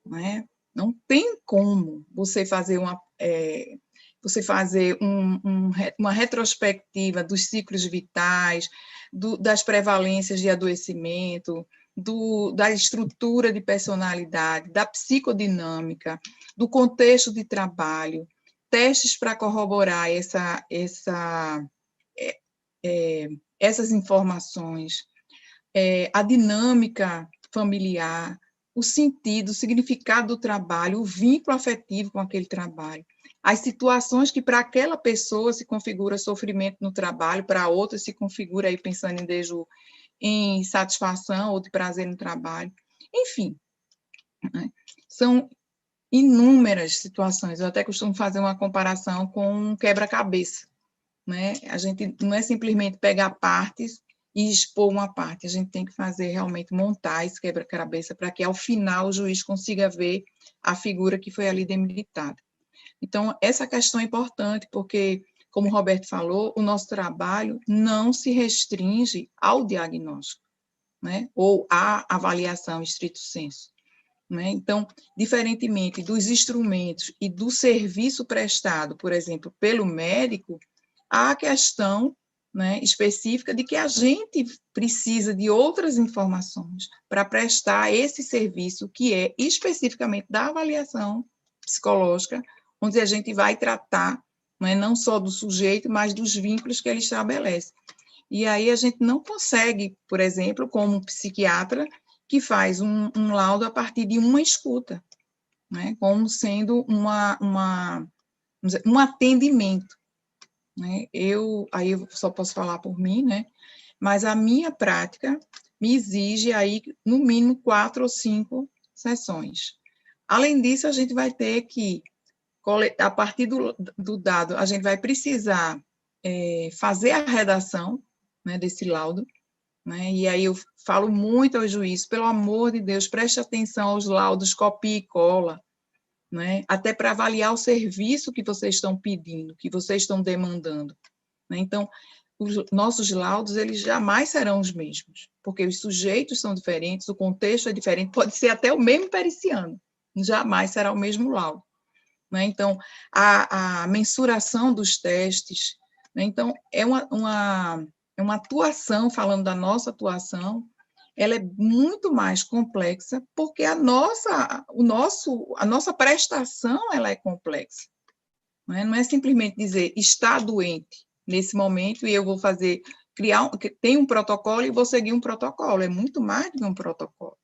não é? Não tem como você fazer uma retrospectiva dos ciclos vitais, das prevalências de adoecimento, da estrutura de personalidade, da psicodinâmica, do contexto de trabalho, testes para corroborar essas informações, a dinâmica familiar, o sentido, o significado do trabalho, o vínculo afetivo com aquele trabalho, as situações que para aquela pessoa se configura sofrimento no trabalho, para outra se configura aí pensando em satisfação ou de prazer no trabalho, enfim, né? São inúmeras situações. Eu até costumo fazer uma comparação com um quebra-cabeça, né? A gente não é simplesmente pegar partes e expor uma parte, a gente tem que fazer realmente, montar esse quebra-cabeça para que ao final o juiz consiga ver a figura que foi ali delimitada. Então, essa questão é importante, porque, como o Roberto falou, o nosso trabalho não se restringe ao diagnóstico, né? Ou à avaliação estrito sensu, né? Então, diferentemente dos instrumentos e do serviço prestado, por exemplo, pelo médico, há a questão, né, específica de que a gente precisa de outras informações para prestar esse serviço que é especificamente da avaliação psicológica, onde a gente vai tratar, né, não só do sujeito, mas dos vínculos que ele estabelece. E aí a gente não consegue, por exemplo, como um psiquiatra que faz um laudo a partir de uma escuta, né, como sendo um atendimento. Né? Aí eu só posso falar por mim, né? Mas a minha prática me exige aí, no mínimo, 4 ou 5 sessões. Além disso, a gente vai ter que, a partir do dado, a gente vai precisar fazer a redação, né, desse laudo, né? E aí eu falo muito ao juiz, pelo amor de Deus, preste atenção aos laudos, copia e cola, né? Até para avaliar o serviço que vocês estão pedindo, que vocês estão demandando, né? Então, os nossos laudos, eles jamais serão os mesmos, porque os sujeitos são diferentes, o contexto é diferente, pode ser até o mesmo periciano, jamais será o mesmo laudo, né? Então, a mensuração dos testes, né? Então, é uma atuação, falando da nossa atuação, ela é muito mais complexa, porque a nossa prestação ela é complexa. Não é simplesmente dizer está doente, nesse momento, e eu vou tem um protocolo e vou seguir um protocolo, é muito mais do que um protocolo,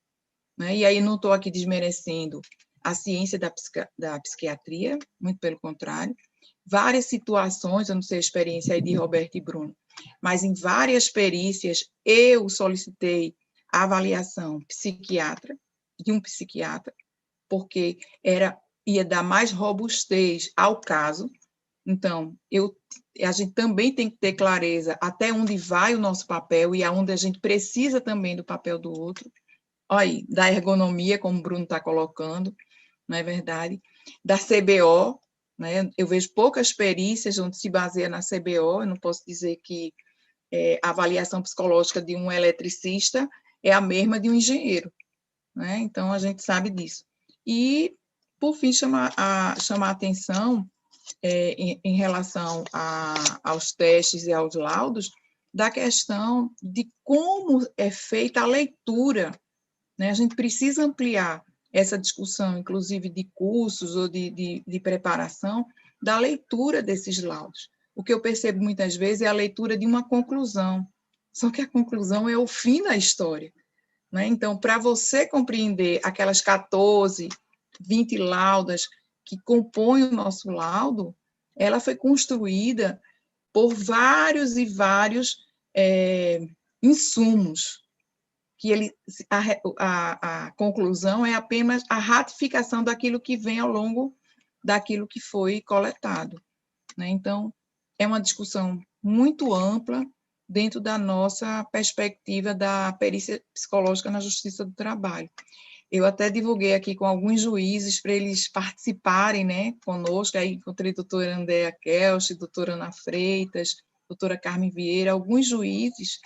né? E aí não estou aqui desmerecendo a ciência da psiquiatria, muito pelo contrário, várias situações, eu não sei a experiência aí de Roberto e Bruno, mas em várias perícias eu solicitei a avaliação de um psiquiatra, porque ia dar mais robustez ao caso. Então, a gente também tem que ter clareza até onde vai o nosso papel e aonde a gente precisa também do papel do outro. Olha aí, da ergonomia, como o Bruno está colocando, não é verdade? Da CBO, né? Eu vejo poucas perícias onde se baseia na CBO, eu não posso dizer que a avaliação psicológica de um eletricista é a mesma de um engenheiro, né? Então, a gente sabe disso. E, por fim, chamar a atenção em relação aos testes e aos laudos, da questão de como é feita a leitura, né? A gente precisa ampliar essa discussão, inclusive de cursos ou de preparação, da leitura desses laudos. O que eu percebo muitas vezes é a leitura de uma conclusão, só que a conclusão é o fim da história, né? Então, para você compreender aquelas 14, 20 laudas que compõem o nosso laudo, ela foi construída por vários e vários insumos, que a conclusão é apenas a ratificação daquilo que vem ao longo daquilo que foi coletado, né? Então, é uma discussão muito ampla dentro da nossa perspectiva da perícia psicológica na Justiça do Trabalho. Eu até divulguei aqui com alguns juízes para eles participarem, né, conosco, aí encontrei a doutora Andréa Kelch, doutora Ana Freitas, doutora Carmen Vieira, alguns juízes,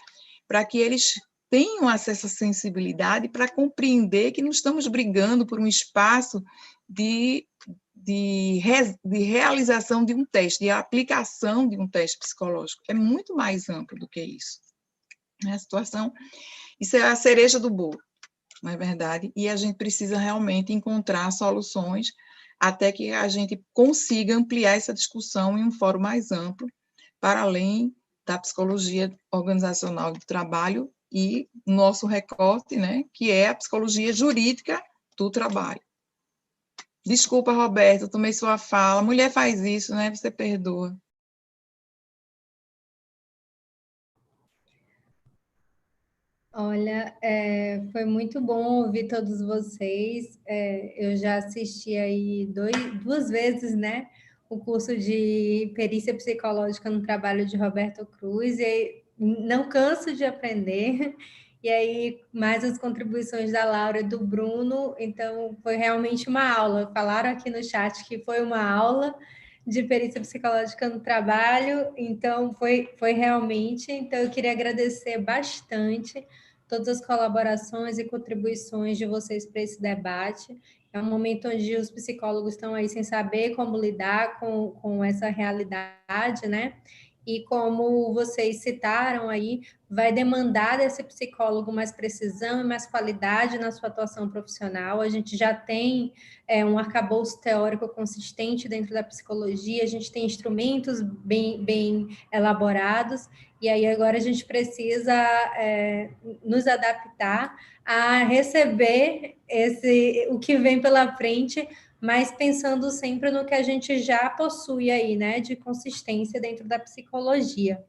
para que eles tenham acesso à sensibilidade para compreender que não estamos brigando por um espaço de realização de um teste, de aplicação de um teste psicológico. É muito mais amplo do que isso. A situação, isso é a cereja do bolo, não é verdade? E a gente precisa realmente encontrar soluções até que a gente consiga ampliar essa discussão em um fórum mais amplo, para além da psicologia organizacional do trabalho e nosso recorte, né, que é a psicologia jurídica do trabalho. Desculpa, Roberto, eu tomei sua fala. Mulher faz isso, né? Você perdoa. Olha, foi muito bom ouvir todos vocês. Eu já assisti aí duas vezes, né, o curso de perícia psicológica no trabalho de Roberto Cruz, e não canso de aprender. E aí, mais as contribuições da Laura e do Bruno, então foi realmente uma aula. Falaram aqui no chat que foi uma aula de perícia psicológica no trabalho, então foi realmente. Então, eu queria agradecer bastante todas as colaborações e contribuições de vocês para esse debate. É um momento onde os psicólogos estão aí sem saber como lidar com essa realidade, né? E como vocês citaram aí, vai demandar desse psicólogo mais precisão e mais qualidade na sua atuação profissional. A gente já tem um arcabouço teórico consistente dentro da psicologia, a gente tem instrumentos bem elaborados, e aí agora a gente precisa nos adaptar a receber o que vem pela frente, mas pensando sempre no que a gente já possui aí, né, de consistência dentro da psicologia.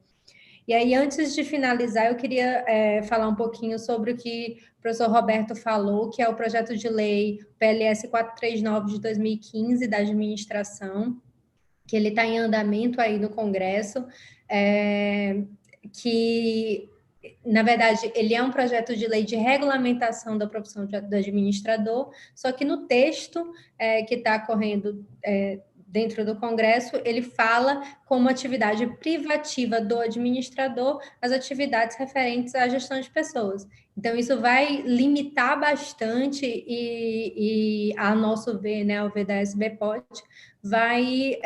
E aí, antes de finalizar, eu queria falar um pouquinho sobre o que o professor Roberto falou, que é o projeto de lei PLS 439 de 2015 da administração, que ele está em andamento aí no Congresso, que, na verdade, ele é um projeto de lei de regulamentação da profissão do administrador, só que no texto que está correndo dentro do Congresso, ele fala como atividade privativa do administrador as atividades referentes à gestão de pessoas. Então, isso vai limitar bastante e a nosso ver, né, o ver da SBPOT, vai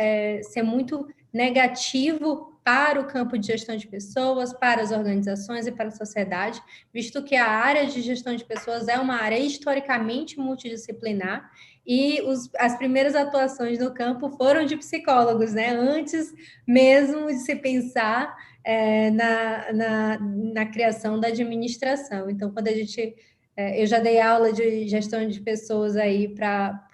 ser muito negativo para o campo de gestão de pessoas, para as organizações e para a sociedade, visto que a área de gestão de pessoas é uma área historicamente multidisciplinar e as primeiras atuações no campo foram de psicólogos, né? Antes mesmo de se pensar na criação da administração. Então, quando a gente... eu já dei aula de gestão de pessoas aí para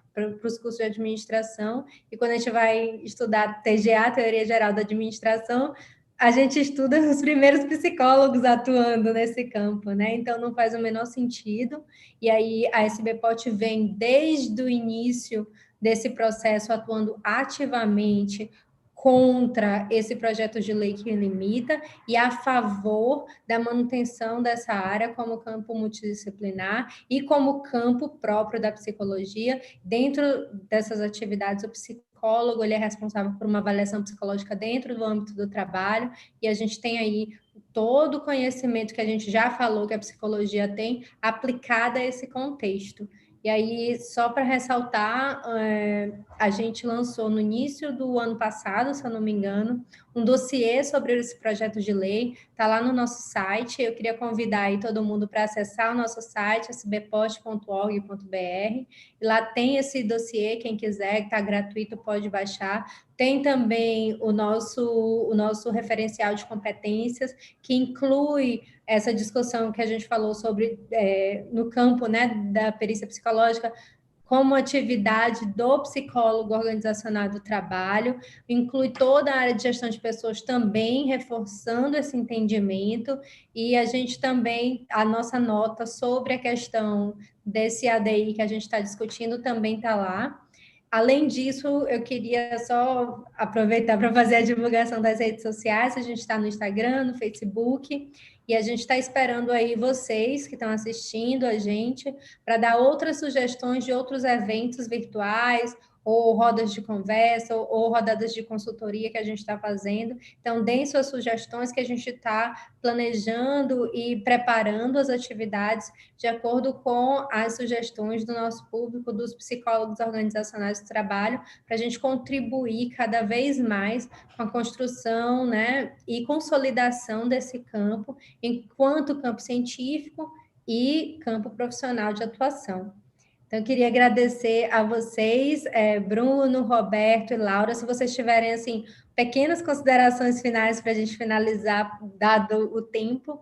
os cursos de administração, e quando a gente vai estudar TGA, Teoria Geral da Administração, a gente estuda os primeiros psicólogos atuando nesse campo, né? Então, não faz o menor sentido. E aí, a SBPOT vem desde o início desse processo atuando ativamente contra esse projeto de lei que limita e a favor da manutenção dessa área como campo multidisciplinar e como campo próprio da psicologia. Dentro dessas atividades, o psicólogo ele é responsável por uma avaliação psicológica dentro do âmbito do trabalho, e a gente tem aí todo o conhecimento que a gente já falou que a psicologia tem aplicado a esse contexto. E aí, só para ressaltar, a gente lançou no início do ano passado, se eu não me engano, um dossiê sobre esse projeto de lei, está lá no nosso site. Eu queria convidar aí todo mundo para acessar o nosso site, sbpost.org.br, e lá tem esse dossiê, quem quiser, que está gratuito, pode baixar. Tem também o nosso referencial de competências, que inclui essa discussão que a gente falou sobre, no campo, né, da perícia psicológica, como atividade do psicólogo organizacional do trabalho, inclui toda a área de gestão de pessoas também, reforçando esse entendimento, e a gente também, a nossa nota sobre a questão desse ADI que a gente está discutindo também está lá. Além disso, eu queria só aproveitar para fazer a divulgação das redes sociais. A gente está no Instagram, no Facebook, e a gente está esperando aí vocês que estão assistindo a gente para dar outras sugestões de outros eventos virtuais, ou rodas de conversa, ou rodadas de consultoria que a gente está fazendo. Então, deem suas sugestões, que a gente está planejando e preparando as atividades de acordo com as sugestões do nosso público, dos psicólogos organizacionais do trabalho, para a gente contribuir cada vez mais com a construção, né, e consolidação desse campo, enquanto campo científico e campo profissional de atuação. Então, eu queria agradecer a vocês, Bruno, Roberto e Laura. Se vocês tiverem, assim, pequenas considerações finais para a gente finalizar, dado o tempo.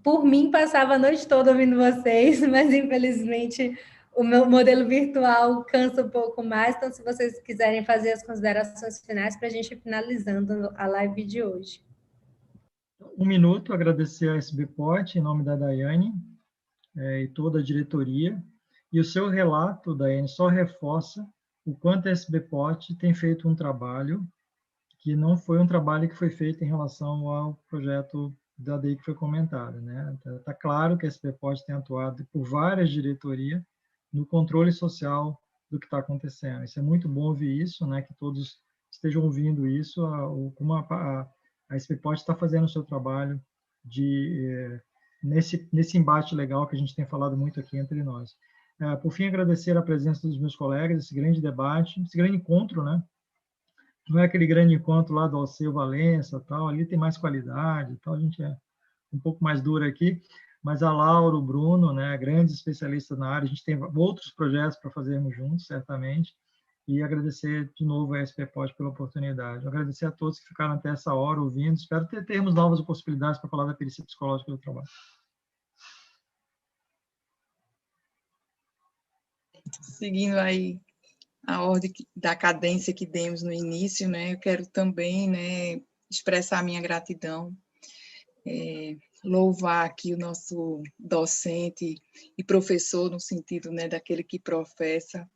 Por mim, passava a noite toda ouvindo vocês, mas, infelizmente, o meu modelo virtual cansa um pouco mais. Então, se vocês quiserem fazer as considerações finais para a gente ir finalizando a live de hoje. Um minuto, agradecer a SBPOT, em nome da Daiane e toda a diretoria. E o seu relato, Daiane, só reforça o quanto a SBPOT tem feito um trabalho que não foi um trabalho que foi feito em relação ao projeto da DEI que foi comentado, né? Está claro que a SBPOT tem atuado por várias diretorias no controle social do que está acontecendo. Isso é muito bom ouvir isso, né? Que todos estejam ouvindo isso, como a SBPOT está fazendo o seu trabalho nesse embate legal que a gente tem falado muito aqui entre nós. Por fim, agradecer a presença dos meus colegas, esse grande debate, esse grande encontro, né? Não é aquele grande encontro lá do Alceu Valença, tal, ali tem mais qualidade, tal, a gente é um pouco mais duro aqui, mas a Laura, o Bruno, né, grandes especialistas na área, a gente tem outros projetos para fazermos juntos, certamente, e agradecer de novo a SBPOT pela oportunidade. Agradecer a todos que ficaram até essa hora ouvindo, espero termos novas possibilidades para falar da perícia psicológica do trabalho. Seguindo aí a ordem da cadência que demos no início, né, eu quero também, né, expressar a minha gratidão, louvar aqui o nosso docente e professor, no sentido, né, daquele que professa,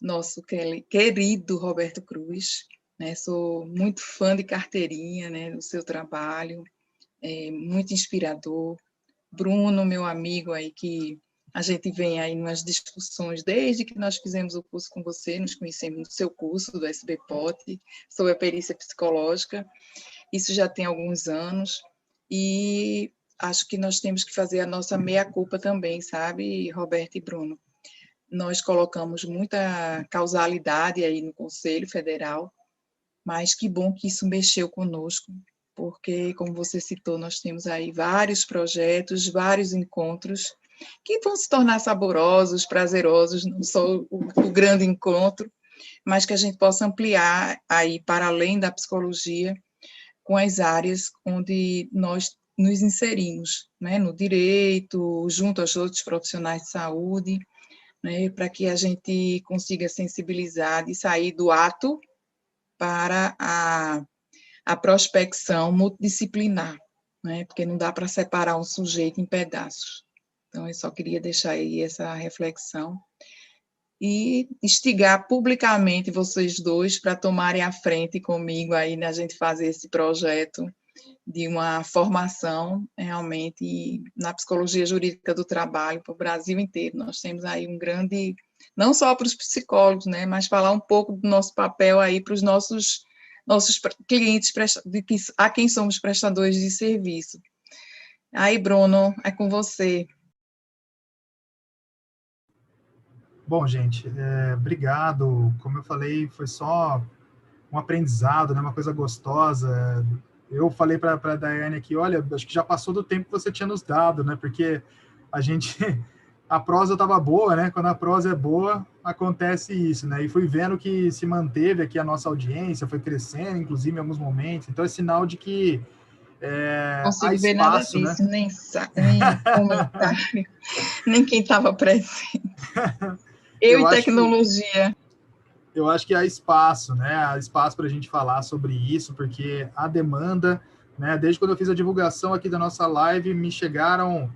nosso querido Roberto Cruz, né, sou muito fã de carteirinha, né, do seu trabalho, muito inspirador. Bruno, meu amigo aí, que a gente vem aí nas discussões, desde que nós fizemos o curso com você, nos conhecemos no seu curso do SBPOT, sobre a perícia psicológica, isso já tem alguns anos, e acho que nós temos que fazer a nossa meia-culpa também, sabe, Roberto e Bruno? Nós colocamos muita causalidade aí no Conselho Federal, mas que bom que isso mexeu conosco, porque, como você citou, nós temos aí vários projetos, vários encontros, que vão se tornar saborosos, prazerosos, não só o grande encontro, mas que a gente possa ampliar aí para além da psicologia com as áreas onde nós nos inserimos, né, no direito, junto aos outros profissionais de saúde, né, para que a gente consiga sensibilizar e sair do ato para a prospecção multidisciplinar, né, porque não dá para separar um sujeito em pedaços. Então, eu só queria deixar aí essa reflexão e instigar publicamente vocês dois para tomarem a frente comigo aí na gente fazer esse projeto de uma formação realmente na psicologia jurídica do trabalho para o Brasil inteiro. Nós temos aí um grande, não só para os psicólogos, né, mas falar um pouco do nosso papel aí para os nossos clientes, a quem somos prestadores de serviço. Aí, Bruno, é com você. Bom, gente, obrigado. Como eu falei, foi só um aprendizado, né, uma coisa gostosa. Eu falei para a Daiane aqui, olha, acho que já passou do tempo que você tinha nos dado, né, porque a prosa estava boa, né, quando a prosa é boa, acontece isso, né, e fui vendo que se manteve aqui a nossa audiência, foi crescendo, inclusive em alguns momentos, então é sinal de que há Consigo ver nada espaço, né? disso, nem comentário, nem quem estava presente. Eu e tecnologia. Eu acho que há espaço, né? Há espaço para a gente falar sobre isso, porque a demanda, né? Desde quando eu fiz a divulgação aqui da nossa live, me chegaram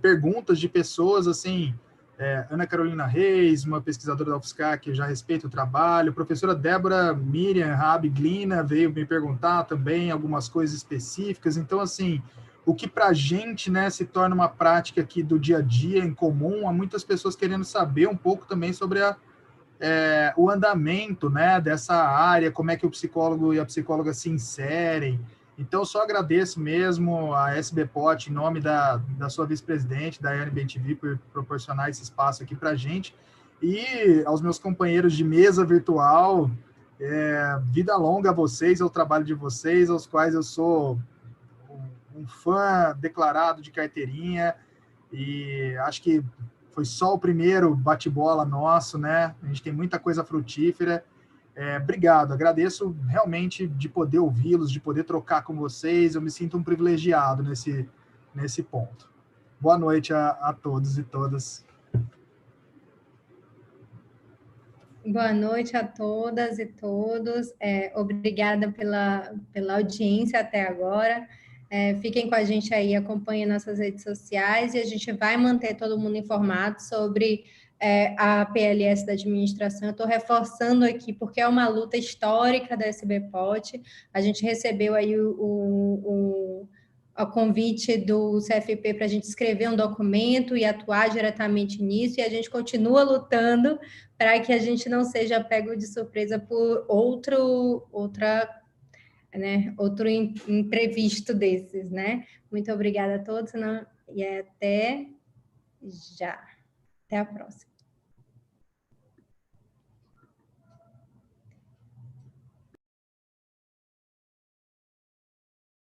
perguntas de pessoas assim. Ana Carolina Reis, uma pesquisadora da UFSCar que eu já respeito o trabalho, a professora Débora Miriam Rabi Glina veio me perguntar também algumas coisas específicas. Então, assim, o que para a gente, né, se torna uma prática aqui do dia a dia, em comum, há muitas pessoas querendo saber um pouco também sobre o andamento, né, dessa área, como é que o psicólogo e a psicóloga se inserem. Então, só agradeço mesmo a SBPOT, em nome da sua vice-presidente, Daiane Bentivi, por proporcionar esse espaço aqui para a gente, e aos meus companheiros de mesa virtual, vida longa a vocês, ao trabalho de vocês, aos quais eu sou um fã declarado de carteirinha, e acho que foi só o primeiro bate-bola nosso, né? A gente tem muita coisa frutífera. Obrigado, agradeço realmente de poder ouvi-los, de poder trocar com vocês. Eu me sinto um privilegiado nesse ponto. Boa noite a todos e todas. Boa noite a todas e todos. Obrigada pela audiência até agora. Fiquem com a gente aí, acompanhem nossas redes sociais e a gente vai manter todo mundo informado sobre a PLS da administração. Eu estou reforçando aqui porque é uma luta histórica da SBPOT. A gente recebeu aí o convite do CFP para a gente escrever um documento e atuar diretamente nisso, e a gente continua lutando para que a gente não seja pego de surpresa por outro imprevisto desses, né? Muito obrigada a todos, e até já. Até a próxima.